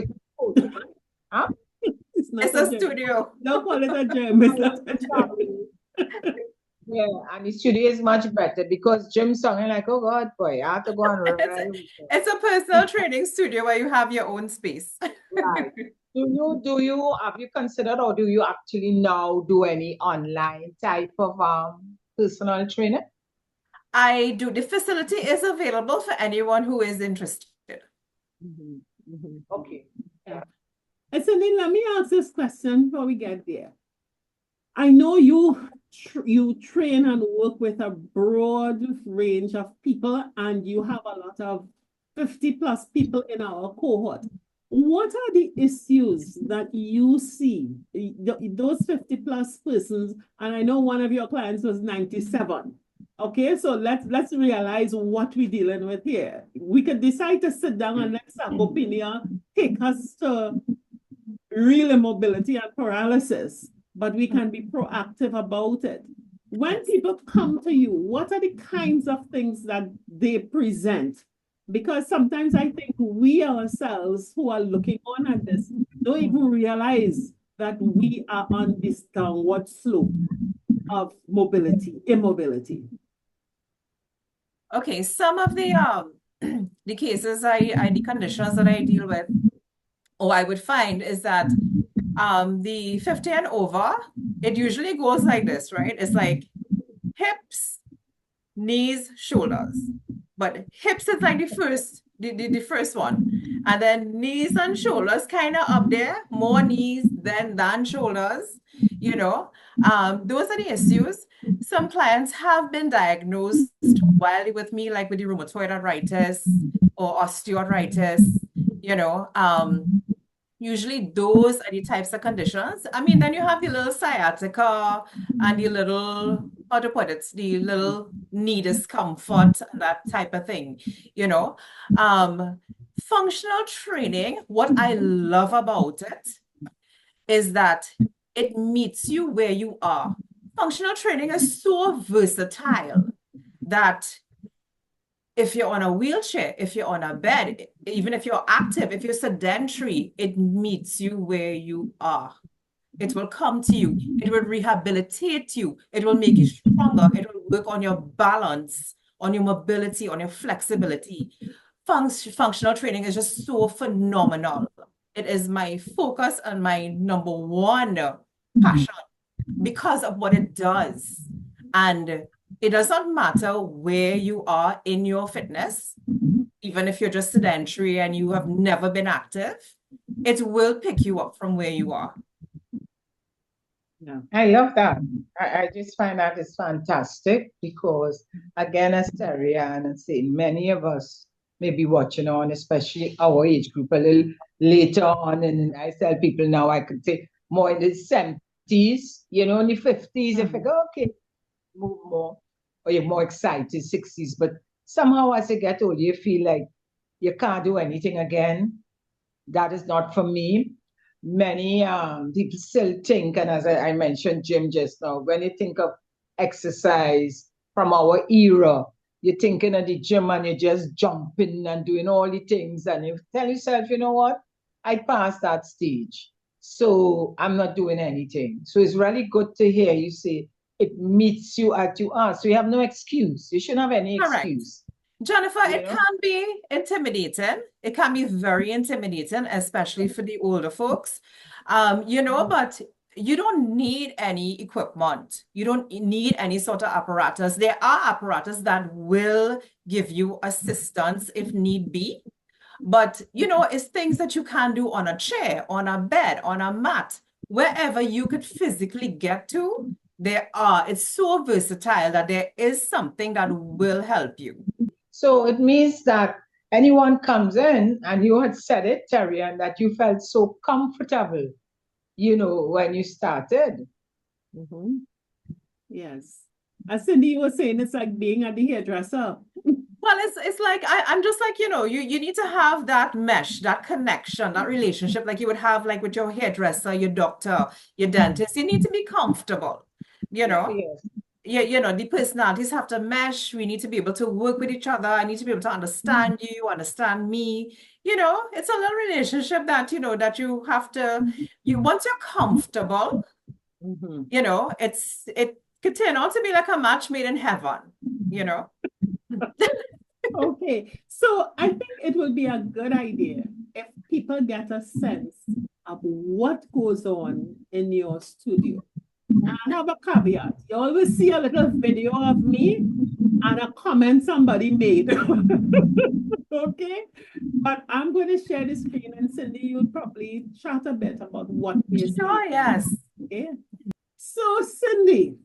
Huh? It's not It's a a gym. studio. Don't call it a gym. It's not a gym. Sorry. Yeah, and the studio is much better because gym song, I'm like, oh God, boy, I have to go and run. It's a personal training studio where you have your own space. Right. Have you considered or do you actually now do any online type of personal training? I do. The facility is available for anyone who is interested. Okay. And Cindy, let me ask this question before we get there. I know you train and work with a broad range of people, and you have a lot of 50+ people in our cohort. What are the issues that you see, those 50+ persons, and I know one of your clients was 97. Okay, so let's realize what we're dealing with here. We could decide to sit down and let sarcopenia take us to real immobility and paralysis, but we can be proactive about it. When people come to you, what are the kinds of things that they present? Because sometimes I think we ourselves who are looking on at this don't even realize that we are on this downward slope of immobility. Okay, some of the the cases the conditions that I deal with, or I would find, is that the 50 and over, it usually goes like this, right? It's like hips, knees, shoulders. But hips is like the first one. And then knees and shoulders kind of up there, more knees than shoulders, you know. Those are the issues. Some clients have been diagnosed while with me, like with the rheumatoid arthritis or osteoarthritis, you know. Usually those are the types of conditions. I mean, then you have the little sciatica and the little, how to put it, the little knee discomfort, that type of thing, you know. Functional training, what I love about it is that it meets you where you are. Functional training is so versatile that if you're on a wheelchair, if you're on a bed, even if you're active, if you're sedentary, it meets you where you are. It will come to you. It will rehabilitate you. It will make you stronger. It will work on your balance, on your mobility, on your flexibility. Functional training is just so phenomenal. It is my focus and my number one passion because of what it does. And it does not matter where you are in your fitness, even if you're just sedentary and you have never been active, it will pick you up from where you are. Yeah. I love that. I just find that is fantastic because, again, as Terry and saying, many of us may be watching on, especially our age group, a little later on. And I tell people now, I could say more in the 70s, in the 50s, if I go, okay, move more, or you're more excited, 60s. But somehow as you get older, you feel like you can't do anything again. That is not for me. Many people still think, and as I mentioned Jim just now, when you think of exercise from our era, you're thinking of the gym and you're just jumping and doing all the things, and you tell yourself, you know what, I passed that stage, so I'm not doing anything. So it's really good to hear you say it meets you at you are, so you have no excuse. You shouldn't have any excuse. Jennifer, it can be intimidating. It can be very intimidating, especially for the older folks. But you don't need any equipment. You don't need any sort of apparatus. There are apparatus that will give you assistance if need be. But, it's things that you can do on a chair, on a bed, on a mat, wherever you could physically get to. It's so versatile that there is something that will help you. So it means that anyone comes in, and you had said it, Terry, and that you felt so comfortable, when you started. Yes. As Cindy, you were saying, it's like being at the hairdresser. Well, it's like, I'm just like, you need to have that mesh, that connection, that relationship like you would have like with your hairdresser, your doctor, your dentist. You need to be comfortable, Yes. you know, the personalities have to mesh. We need to be able to work with each other. I need to be able to understand you, understand me. You know, it's a little relationship that, you know, that you have to, once you're comfortable, you know, it could turn out to be like a match made in heaven, you know. Okay, so I think it would be a good idea if people get a sense of what goes on in your studio. And I have a caveat. You always see a little video of me and a comment somebody made. Okay? But I'm going to share the screen, and Cindy, you'll probably chat a bit about what we're Sure, seeing. yes. Okay? So, Cindy,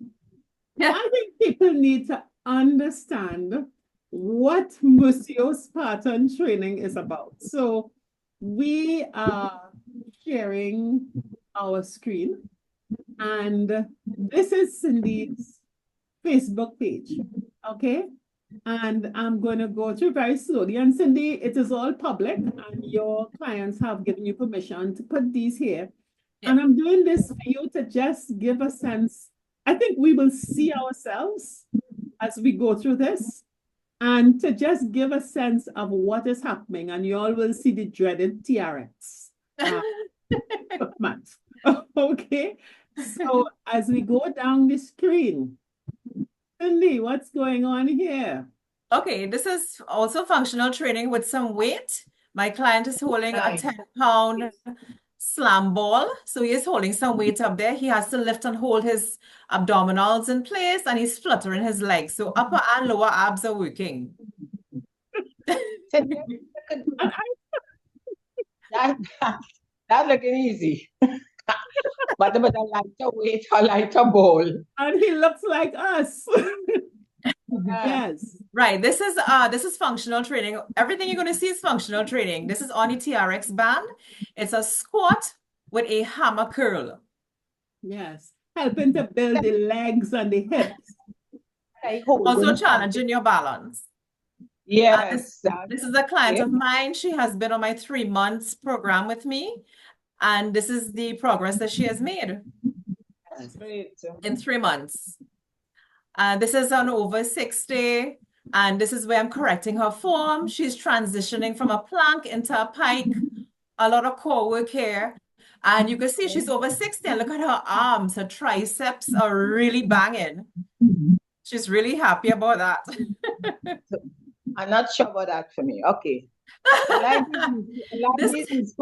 Yeah. I think people need to understand what Mussio's pattern training is about. So we are sharing our screen, and this is Cindy's Facebook page, okay? And I'm going to go through very slowly. And Cindy, it is all public, and your clients have given you permission to put these here. And I'm doing this for you to just give a sense. I think we will see ourselves as we go through this, and to just give a sense of what is happening. And you all will see the dreaded TRX month. Okay, so as we go down the screen, Cindy, what's going on here? Okay, this is also functional training with some weight. My client is holding a 10-pound slam ball. So he is holding some weight up there. He has to lift and hold his abdominals in place, and he's fluttering his legs. So upper and lower abs are working. That's looking easy. But about a lighter weight or lighter ball. And he looks like us. Yes. Right. This is functional training. Everything you're going to see is functional training. This is on the TRX band. It's a squat with a hammer curl. Yes. Helping to build the legs and the hips. Also challenging your balance. Yes. This is a client of mine. She has been on my 3 months program with me. And this is the progress that she has made in 3 months. This is on over 60. And this is where I'm correcting her form. She's transitioning from a plank into a pike. A lot of core work here. And you can see she's over 60. And look at her arms. Her triceps are really banging. She's really happy about that. I'm not sure about that for me. Okay. This is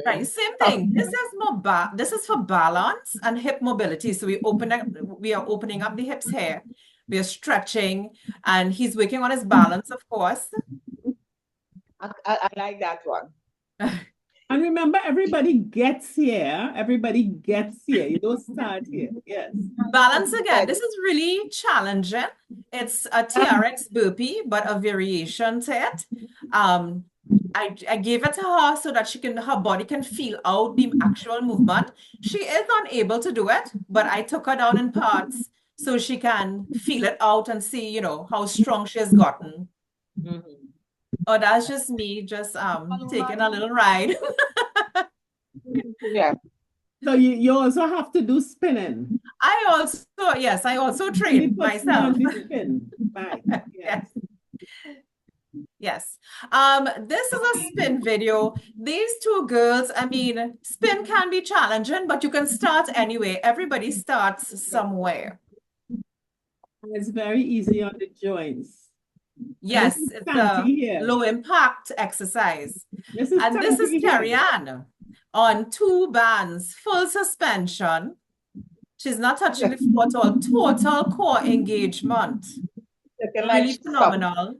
right, same thing. This is more this is for balance and hip mobility. So we are opening up the hips here. We are stretching, and he's working on his balance, of course. I like that one. And remember, everybody gets here. Everybody gets here. You don't start here. Yes. Balance again. This is really challenging. It's a TRX burpee, but a variation to it. I gave it to her so that her body can feel out the actual movement. She is unable to do it, but I took her down in parts so she can feel it out and see, you know, how strong she has gotten. Oh, that's just me just taking a little ride. Yeah. So you also have to do spinning. I also train myself. Right. Yes. Yes. This is a spin video. These two girls, I mean, spin can be challenging, but you can start anyway. Everybody starts somewhere. It's very easy on the joints. Yes, it's a low impact exercise. This is Carrie-Ann on 2 bands, full suspension. She's not touching the floor at all. Total core engagement. Really phenomenal.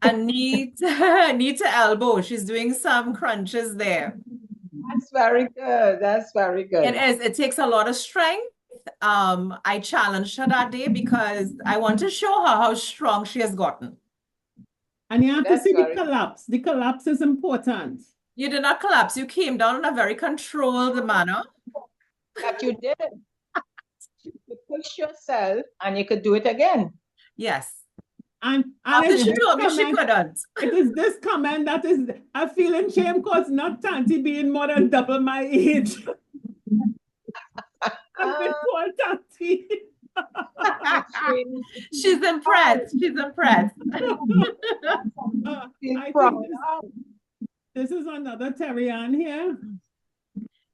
And knee to elbow. She's doing some crunches there. That's very good. That's very good. It is. It takes a lot of strength. I challenged her that day because I want to show her how strong she has gotten. And you have to see the collapse. The collapse is important. You did not collapse. You came down in a very controlled manner. That you did. You push yourself and you could do it again. Yes. And after she told me she couldn't. It is this comment that is a feeling shame because not Tanti being more than double my age. I've been called Tanti. She's impressed. She's impressed. I think this is another Terrian here.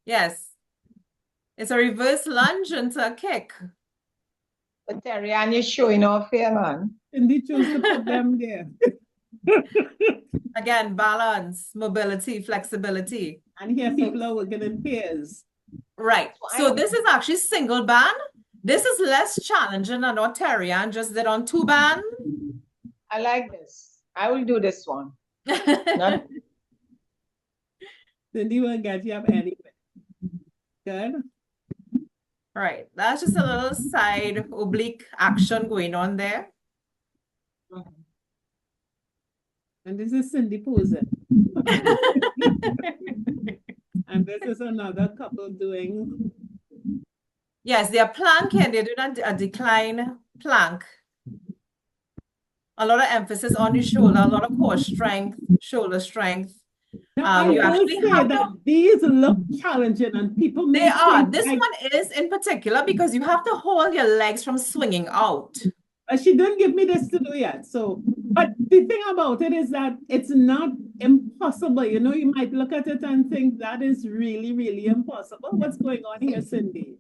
Yes. It's a reverse lunge into a kick. But Terrian, you're showing off here, man. Cindy chose to put them there. Again, balance, mobility, flexibility. And here people are working in pairs. Right. So this is actually single band. This is less challenging than what Terrian just did on 2-band. I like this. I will do this one. Cindy will get you up anyway. Good. Right. That's just a little side oblique action going on there. And this is Cindy posing. And this is another couple doing. Yes, they are planking. They're doing a decline plank. A lot of emphasis on the shoulder, a lot of core strength, shoulder strength. Now, You I will actually say have that these look challenging and people may They are. think This like, one is in particular because you have to hold your legs from swinging out. she didn't give me this to do yet. So, but the thing about it is that it's not impossible. You know, you might look at it and think that is really, really impossible. What's going on here, Cindy?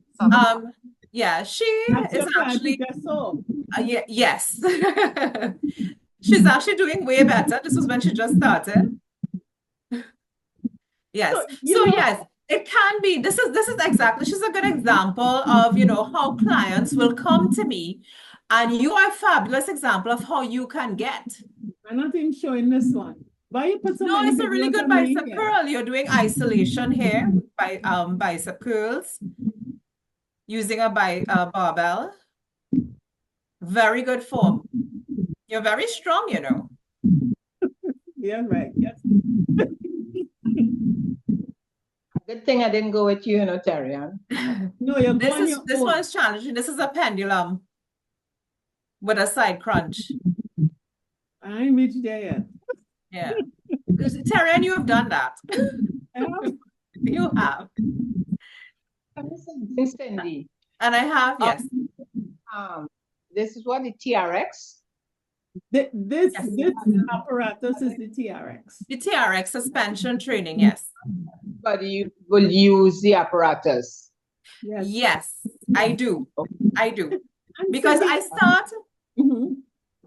Yeah, she That's is your plan actually, you just saw. yes. She's actually doing way better. This was when she just started. Yes. So yes, it can be. This is exactly. She's a good example of, you know, how clients will come to me, and you are a fabulous example of how you can get. I'm not even showing this one. Why you put so No, many it's a really videos good on me bicep here? curl. You're doing isolation here by bicep curls using a barbell. Very good form. You're very strong, you know. Yeah, right. Yes. Good thing I didn't go with you, Terrian. No, you're going This your own. one's challenging. This is a pendulum with a side crunch. I ain't reached there yet. Yeah. Terrian, you have done that. You have. Cindy. And I have, yes. This is what the TRX. This apparatus is the TRX. The TRX suspension training, yes. But you will use the apparatus. Yes, I do. I do. And Because Cindy,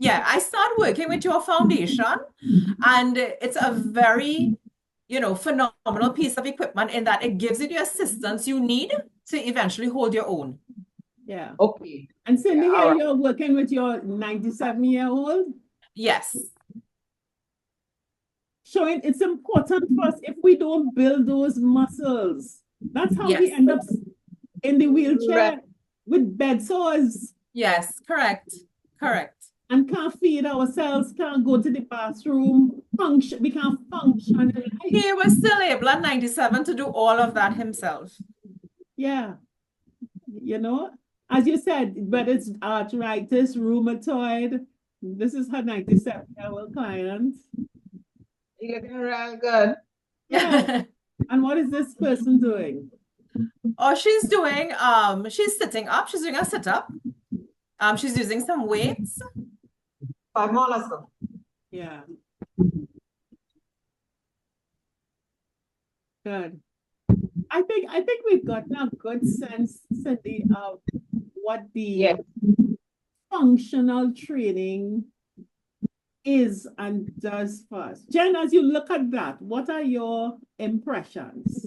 I start working with your foundation, and it's a very, phenomenal piece of equipment in that it gives you the assistance you need to eventually hold your own. Yeah. Okay. And Cindy, here you're working with your 97-year-old. Yes. Showing it's important for us if we don't build those muscles. That's how we end up in the wheelchair with bed sores. Yes, correct. Correct. And can't feed ourselves, can't go to the bathroom, we can't function. He was still able at 97 to do all of that himself. Yeah. As you said, whether it's arthritis, rheumatoid, this is her 97-year-old client. You're looking real good. Yeah. And what is this person doing? Oh, she's doing, she's sitting up. She's doing a sit-up. She's using some weights. 5 more, let's go. Yeah. Good. I think we've gotten a good sense, Cindy, of what the functional training is and does for us. Jen, as you look at that, what are your impressions?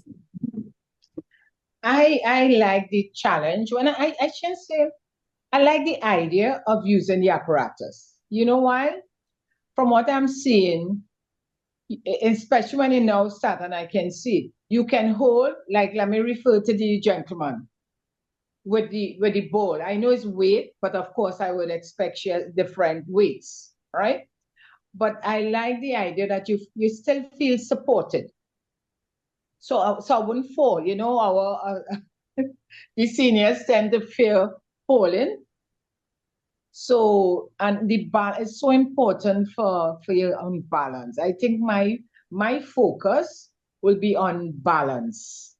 I like the challenge. When I should say, I like the idea of using the apparatus. You know why? From what I'm seeing, especially when you now start and I can see, you can hold, like, let me refer to the gentleman with the ball. I know it's weight, but of course I would expect she has different weights, right? But I like the idea that you still feel supported. So I wouldn't fall. Our the seniors tend to fear falling. So, and the balance is so important for your own balance. I think my focus will be on balance.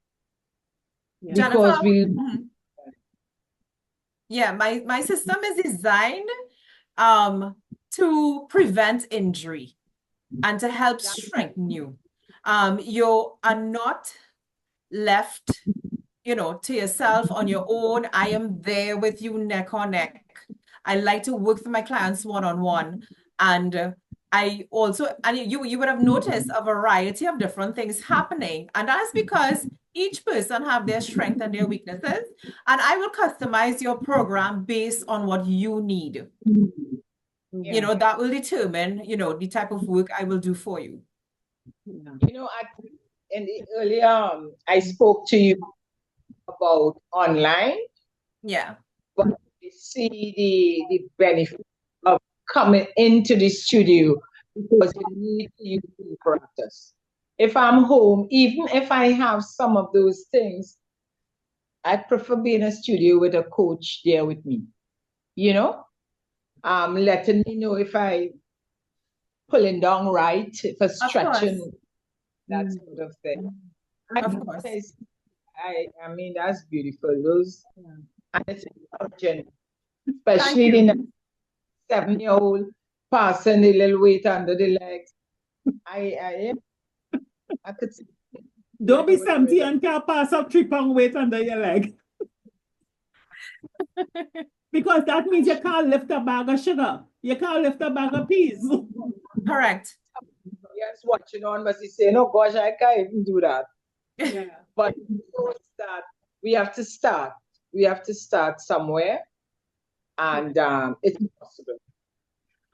Yeah. Jennifer, Yeah, my system is designed to prevent injury and to help strengthen you. You are not left, to yourself on your own. I am there with you neck on neck. I like to work with my clients one-on-one. And I also, and you would have noticed a variety of different things happening. And that's because each person have their strengths and their weaknesses. And I will customize your program based on what you need. Yeah. That will determine, the type of work I will do for you. In the earlier, I spoke to you about online, Yeah. but we see the benefit of coming into the studio because you need to use the practice. If I'm home, even if I have some of those things, I prefer being in a studio with a coach there with me, letting me know if I pulling down right, if a stretching, that sort of thing. Of course. I mean, that's beautiful. And it's encouraging, especially the 7-year-old passing the little weight under the legs. I could see. Don't be 70 and can't pass up 3-pound weight under your leg. Because that means you can't lift a bag of sugar. You can't lift a bag of peas. Correct. Yes, watching on, but he's saying, oh gosh, I can't even do that. Yeah. But we have to start. We have to start somewhere. And it's possible.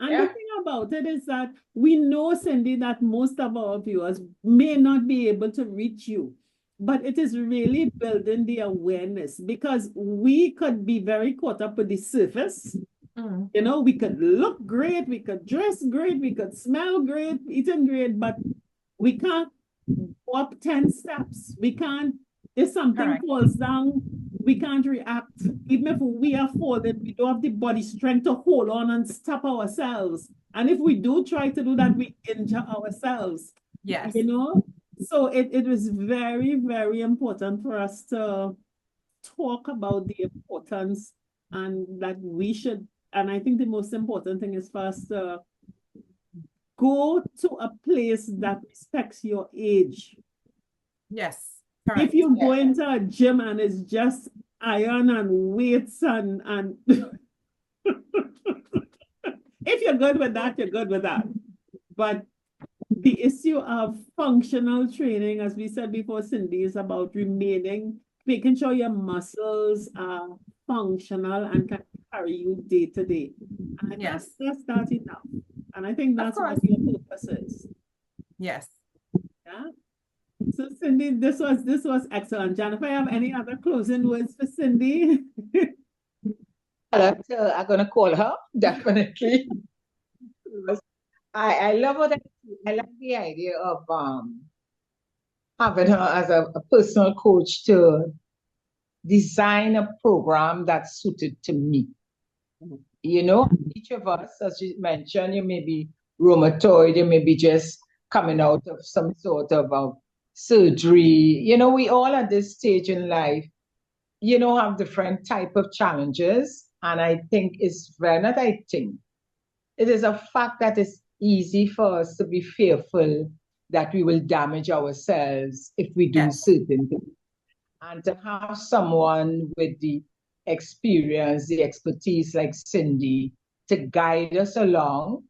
And the thing about it is that we know, Cindy, that most of our viewers may not be able to reach you, but it is really building the awareness because we could be very caught up with the surface. We could look great, we could dress great, we could smell great, eating great, but we can't walk 10 steps. We can't, if something falls down, we can't react. Even if we are falling, we don't have the body strength to hold on and stop ourselves. And if we do try to do that, we injure ourselves. Yes. So it was very, very important for us to talk about the importance and that we should, and I think the most important thing is for us to go to a place that respects your age. Yes. If you go into a gym and it's just iron and weights and if you're good with that, you're good with that. But the issue of functional training, as we said before, Cindy, is about making sure your muscles are functional and can carry you day to day. And that's enough. And I think that's what your purpose is. Yes. Yeah. So Cindy, this was excellent. Jennifer, you have any other closing words for Cindy? I'm gonna call her, definitely. I love what I like the idea of having her as a personal coach to design a program that's suited to me. Each of us, as you mentioned, you may be rheumatoid, you may be just coming out of some sort of surgery. We all at this stage in life, have different type of challenges. And I think it is a fact that it's easy for us to be fearful that we will damage ourselves if we do certain things. And to have someone with the experience, the expertise like Cindy to guide us along,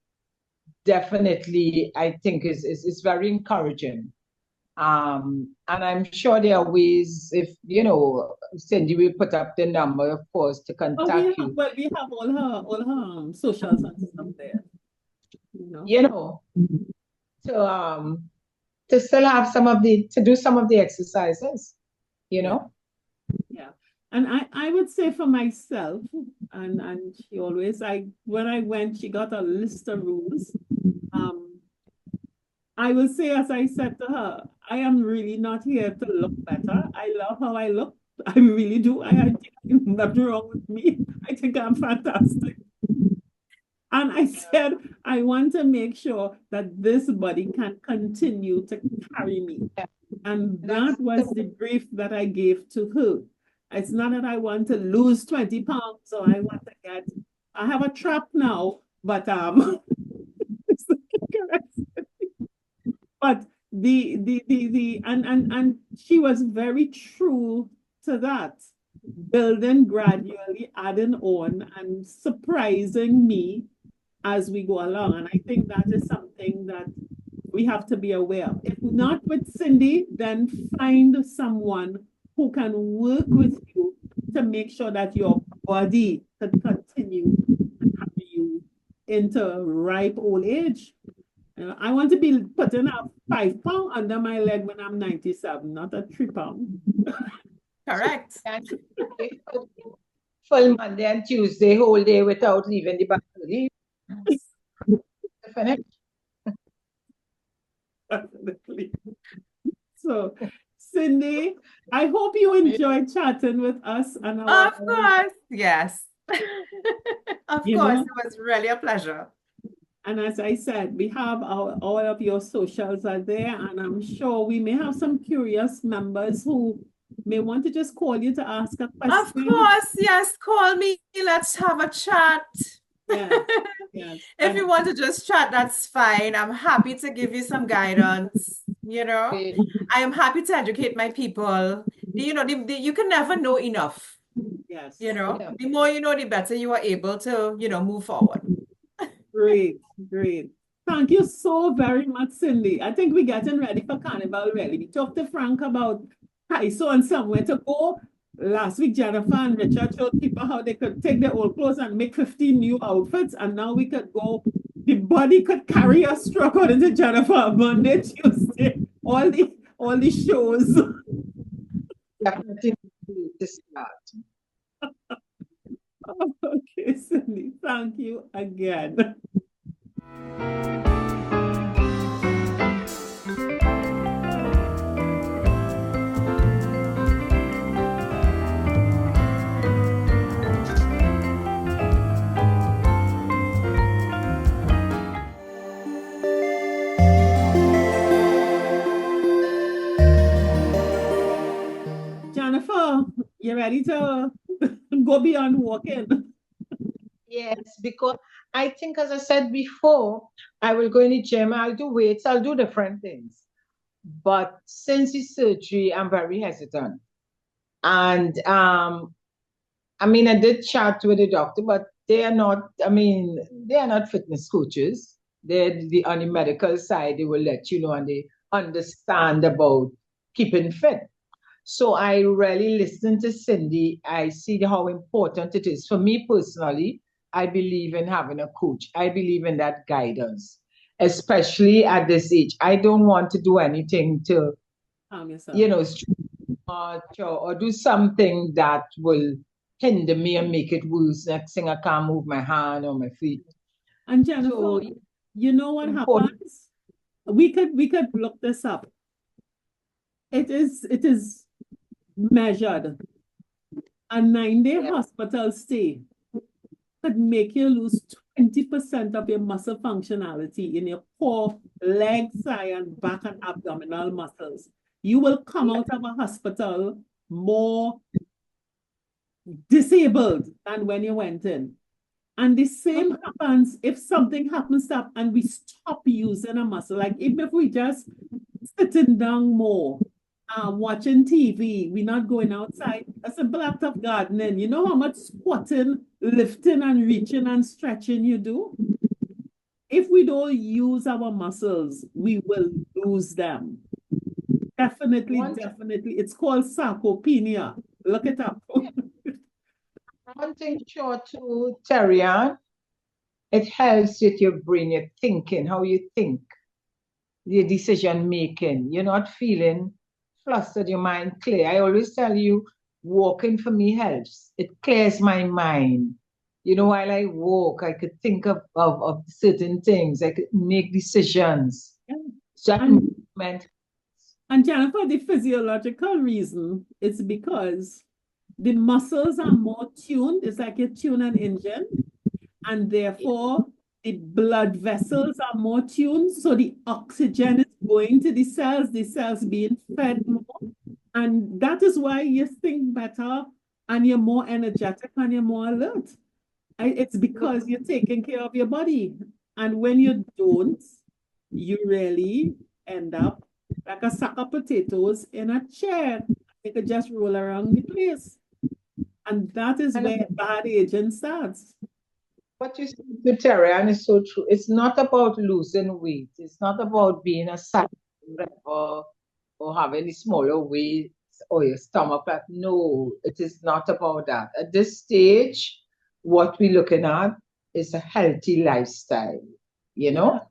definitely, I think is very encouraging. And I'm sure there are ways, if Cindy will put up the number, of course, to contact you. Well, we have all her socials and stuff there. To still have to do some of the exercises, Yeah. And I would say for myself, and she always, when I went, she got a list of rules. I will say, as I said to her, I am really not here to look better. I love how I look. I really do. I think nothing wrong with me. I think I'm fantastic. And I said, I want to make sure that this body can continue to carry me. And that was the brief that I gave to her. It's not that I want to lose 20 pounds, or I want to I have a trap now, but but and she was very true to that, building gradually, adding on and surprising me as we go along. And I think that is something that we have to be aware of. If not with Cindy, then find someone who can work with you to make sure that your body can continue to carry you into ripe old age. I want to be putting a 5 pound under my leg when I'm 97, not a 3 pound. Correct. Full Monday and Tuesday, whole day without leaving the bathroom. Definitely. So, Cindy, I hope you enjoyed chatting with us. And Of course, yes. Of course, it was really a pleasure. And as I said, we have all of your socials are there, and I'm sure we may have some curious members who may want to just call you to ask a question. Of course, yes, call me. Let's have a chat. Yes. If you want to just chat, that's fine. I'm happy to give you some guidance. I am happy to educate my people. You can never know enough. Yes. The more you know, the better you are able to, move forward. Great. Thank you so very much, Cindy. I think we're getting ready for Carnival really. We talked to Frank about Kaiso and somewhere to go. Last week, Jennifer and Richard showed people how they could take their old clothes and make 15 new outfits, and now we could go. The body could carry us through, according to Jennifer, Monday, Tuesday, all the shows. Definitely to start. Okay, Cindy, thank you again. Jennifer, you ready to go beyond walking? Yes, because I think, as I said before, I will go in the gym, I'll do weights, I'll do different things. But since the surgery, I'm very hesitant. And I did chat with the doctor, but they are not fitness coaches. They're on the medical side, they will let you know, and they understand about keeping fit. So I really listen to Cindy. I see how important it is. For me personally, I believe in having a coach. I believe in that guidance, especially at this age. I don't want to do anything to, or do something that will hinder me and make it worse. Next thing I can't move my hand or my feet. And Jennifer, you know what happens? We could look this up. It is measured. A 9-day hospital stay could make you lose 20% of your muscle functionality in your core, leg, thigh, and back and abdominal muscles. You will come out of a hospital more disabled than when you went in. And the same happens if something happens to and we stop using a muscle. Like even if we just sitting down more, watching TV, we're not going outside. A simple act of gardening. You know how much squatting, lifting, and reaching and stretching you do? If we don't use our muscles, we will lose them. Definitely. It's called sarcopenia. Look it up. One thing sure too, Terrian, it helps with your brain, your thinking, how you think, your decision making. You're not feeling flustered, your mind clear. I always tell you, walking for me helps. It clears my mind. While I walk, I could think of certain things. I could make decisions. So and Jennifer, the physiological reason is because the muscles are more tuned. It's like you tune an engine, and therefore the blood vessels are more tuned. So the oxygen is going to the cells being fed more. And that is why you think better. and you're more energetic and you're more alert. It's because you're taking care of your body. And when you don't, you really end up like a sack of potatoes in a chair. You could just roll around the place. And that is where bad aging starts. What you said to Terry, and it's so true. It's not about losing weight. It's not about being a size or having smaller weight or your stomach fat. No, it is not about that. At this stage, what we're looking at is a healthy lifestyle, you know?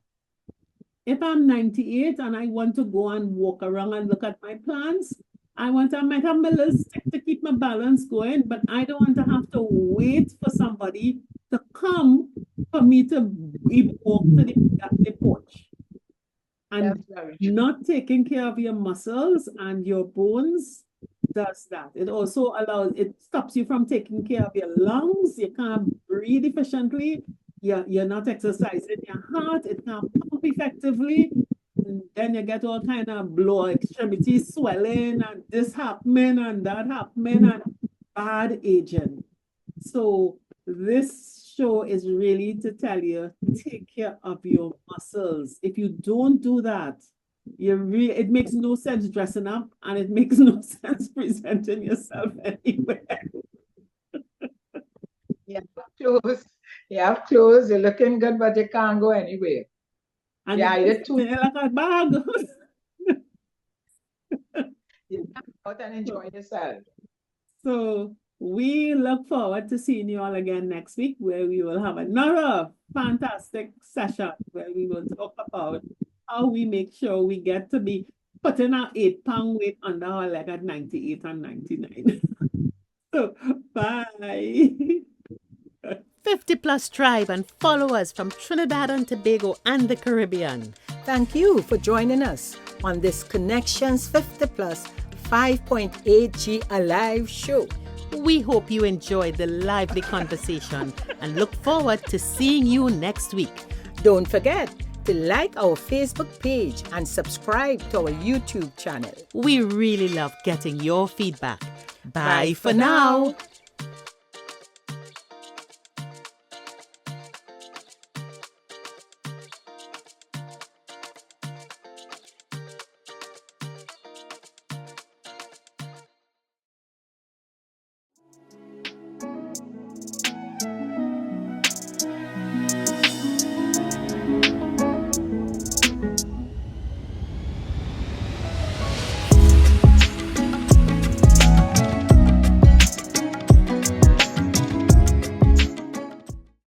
If I'm 98 and I want to go and walk around and look at my plants, I might have my little stick to keep my balance going, but I don't want to have to wait for somebody to come for me to even walk to the porch. And not taking care of your muscles and your bones does that. It also it stops you from taking care of your lungs. You can't breathe efficiently. You're not exercising your heart. It can't pump effectively. And then you get all kind of lower extremities swelling and this happening and that happening and bad aging. So this show is really to tell you, take care of your muscles. If you don't do that, it makes no sense dressing up and it makes no sense presenting yourself anywhere. You have clothes, you're looking good, but you can't go anywhere. And you're too like a bag. You come out and enjoy yourself. So we look forward to seeing you all again next week, where we will have another fantastic session where we will talk about how we make sure we get to be putting our 8-pound weight under our leg at 98 and 99. So bye. 50 Plus Tribe and followers from Trinidad and Tobago and the Caribbean. Thank you for joining us on this Connections 50 Plus 5.8G Alive show. We hope you enjoyed the lively conversation and look forward to seeing you next week. Don't forget to like our Facebook page and subscribe to our YouTube channel. We really love getting your feedback. Bye for now.